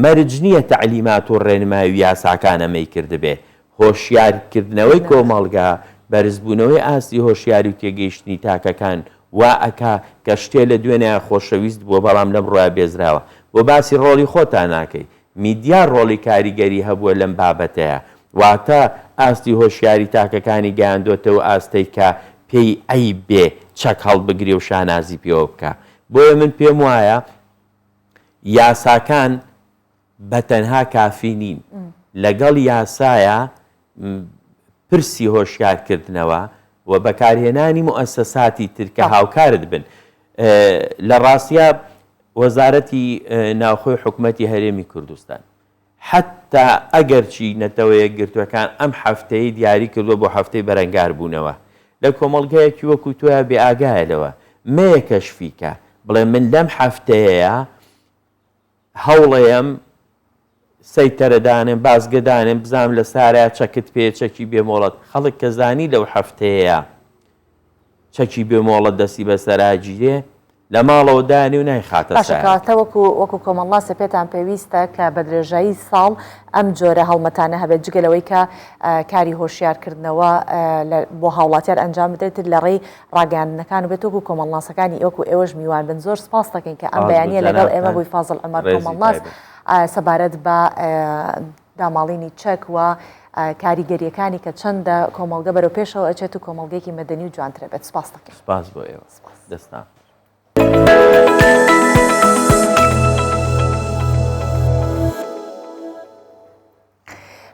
مەرج نییە تەعلیمات و ڕێنمایی یاساکانەمەی کردبێ هۆشیارکردنەوەی کۆمەڵگا بەرزبوونەوەی ئاستی هۆشیاری و تێگەیشتنی تاکەکان وا ئەکا کە شتێ لە دوێنێ خۆشەویست بووە بەڵام لەم ڕۆیە بێزراوە بۆ باسی ڕۆڵی خۆتان ناکەی میدیا ڕۆڵی کاریگەری هەبووە لەم بابەتەیە واتە ئاستی هۆشیاری تاکەکانی گەیاندۆتەوە ئاستەی کە پێی ئەی بێ چەک هەڵبگرێ و شانازی پێوە بکە بۆیە من پێم وایە یاساکان بەتەنها کافی نین لەگەڵ یاسایە پرسی هۆشیارکردنەوە و بەکارهێنانی مؤسساتی ترکە هاوکارت بن لە ڕاستیە وەزارەتی ناوخۆی حکوومەتی هەرێمی کوردستان حتا ئەگەرچی نەتەوەیە گرتوەکان ئەم هەفتەیە دیاری کردووە بۆ هەفتەی بەرەنگار بوونەوە لە کۆمەڵگەیەکی وەکو تۆە بێ ئاگایەوە مەیە کەشفیکە بڵێ من لەم هەفتەیە هەوڵەیەم سەیتەرەدانم بازگەدانم بزانم لە سارەیە چەکت پێ چەکی بێمۆڵەت خەڵک کە زانی لەو هەفتەیە چەکی بێمۆڵەت دەستی بەسەراگیرێ لە ماڵەوە دانی و نایخاتە باشکاتە وەکو کۆمەڵا سەپێتان پێویستە کە بە درێژایی ساڵ ئەم جۆرە هەڵمەتانە هەبێت جگەلەوەی کە کاری هۆشیارکردنەوە بۆ هاوڵاتیان ئەنجام بدرێت لە ڕێی ڕاگەاندنەکان و بێت وەکو کۆمەڵناسەکانی وەکو ئێوەش میوان بن زۆر سپاس دەکەین کە ئەم بەیانیە لەگەڵ ئێمە بووی فازڵ عومەر کۆمەڵناس سەبارەت بە داماڵینی چەک و کاریگەریەکانی کە چەندە کۆمەڵگە بەرەو پێشەوە ئەچێت و کۆمەڵگەیەکی مەدەنی و جوانترە بێت سپاس دەکەین سپاس بۆ ئێوە دەستا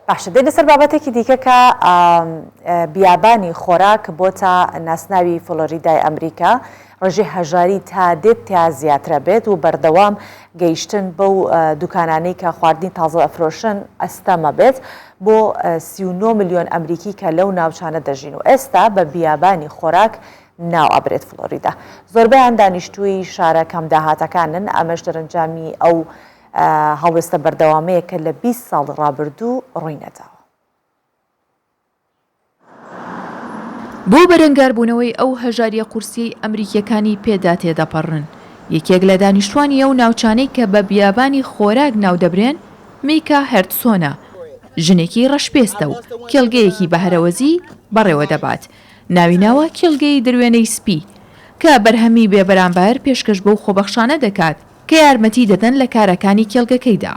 باشە دێنە سەر بابەتێکی دیکە کە بیابانی خۆراک بۆتە ناسناوی فلۆریدای ئەمریکا ڕێژەی هەژاری تا دێت تا زیاترە بێت و بەردەوام گەیشتن بەو دوکانانەی کە خواردنی تازە ئەفرۆشن ئەستەمە بێت بۆ 39 ملیۆن ئەمریکی کە لەو ناوچانە دەژین و ئێستا بە بیابانی خۆراک ناو ئەبرێت فلۆریدا زۆربەیان دانیشتووی شارە کەم داهاتەکانن ئەمەش دەرەنجامی ئەو هەڵوێستە بەردەوامەیە کە لە 20 ساڵ ڕابردوو ڕووی نەداوە بۆ بەرەنگاربوونەوەی ئەو هەژاریە قورسی ئەمریکیەکانی پێدا تێدەپەڕن یەکێک لە دانیشتوانی ئەو ناوچانەی کە بە بیابانی خۆراک ناو دەبرێن میکا هەرتسۆنە ژنێکی ڕەشپێستە و کێڵگەیەکی بەهرەوەزی بەڕێوە دەبات ناوی ناوە کێڵگەی دروێنەی سپی کە بەرهەمی بێبەرامبەر پێشکەش بەو خۆبەخشانە دەکات کە یارمەتی دەدەن لە کارەکانی کێڵگەکەیدا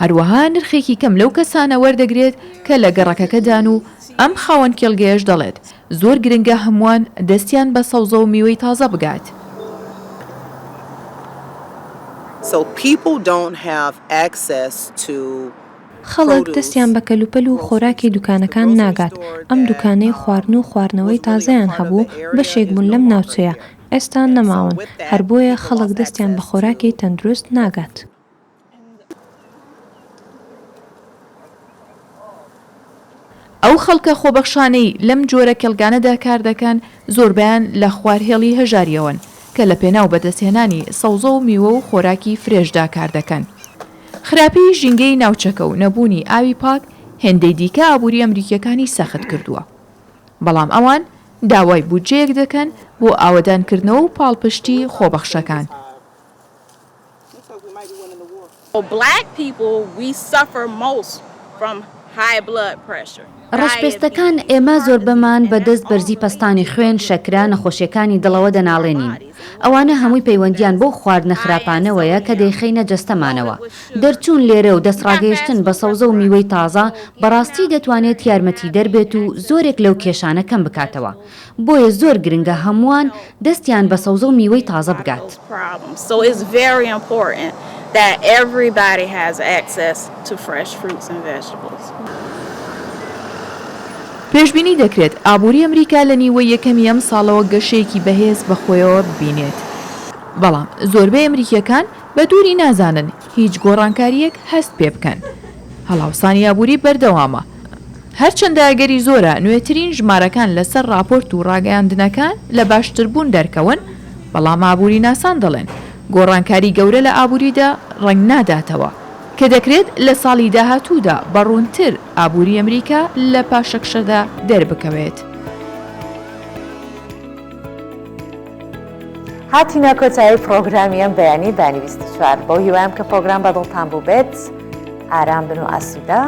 هەروەها نرخێکی کەم لەو کەسانە وەردەگرێت کە لە گەڕەکەکەدان و ئەم خاوەن کێڵگەیەش دەڵێت زۆر گرنگە هەمووان دەستیان بە سەوزە و میوەی تازە بگات خەڵک دەستیان بە کەلوپەل و خۆراکی دوکانەکان ناگات ئەم دوکانەی خواردن و خواردنەوەی تازەیان هەبوو بەشێک بوون لەم ناوچەیە ئێستا نەماون هەر بۆیە خەڵک دەستیان بە خۆراکی تەندروست ناگات ئەو خەڵکە خۆبەخشانەی لەم جۆرە کێڵگانەدا کار دەکەن زۆربیان لە خوارهێڵی هەژاریەوەن کە لە پێناو بەدەستهێنانی سەوزە و میوە و خۆراکی فرێشدا کار دەکەن خراپی ژینگەی ناوچەکە و نەبوونی ئاوی پاک هێندەی دیکە ئابووری ئەمریکیەکانی سەخت کردووە بەڵام ئەوان داوای بودجەیەک دەکەن بۆ ئاوەدانکردنەوە و پاڵپشتی خۆبەخشەکان ڕەشپێستەکان ئێمە زۆر بەمان بەدەست بەرزی پەستانی خوێن شەکرا نەخۆشیەکانی دڵەوە دەناڵێنین ئەوانە هەمووی پەیوەندیان بۆ خواردنە خراپانەوەیە کە دەیخەینە جەستەمانەوە دەرچوون لێرە و دەستڕاگەیشتن بە سەوزە و میوەی تازە بەڕاستی دەتوانێت یارمەتی دەربێت و زۆرێک لەو کێشانە کەم بکاتەوە بۆیە زۆر گرنگە هەمووان دەستیان بە سەوزە و میوەی تازە بگات that everybody has access to fresh fruits and vegetables. پێشبینی دەکرێت ئابووری ئەمریکا لە نیوەی یەکەمی ئەم ساڵەوە گەشەیەکی بەهێز بەخۆیەوە ببینێت بەڵام زۆربەی ئەمریکیەکان بە دووری نازانن هیچ گۆڕانکاریەک هەست پێ بکەن هەڵاوسانی ئابووری بەردەوامە هەرچەندە ئەگەری زۆرە نوێترین ژمارەکان لەسەر راپۆرت و ڕاگەیاندنەکان لە باشتربوون دەرکەون بەڵام ئابووری ناسان دەڵێن گۆڕانکاری گەورە لە ئابووریدا ڕنگ ناداتەوە کە کە دەکرێت لە ساڵی داهاتوودا بەڕوونتر ئابووری ئەمریکا لە پاشەکشەدا دەربکەوێت. هاتینا کۆتایی پرۆگرامی ئەم بەیانی بانی 24 بۆ هیوایم کە پرۆگرام بەدڵتان بوو بێت ئارام بن و ئاسوودە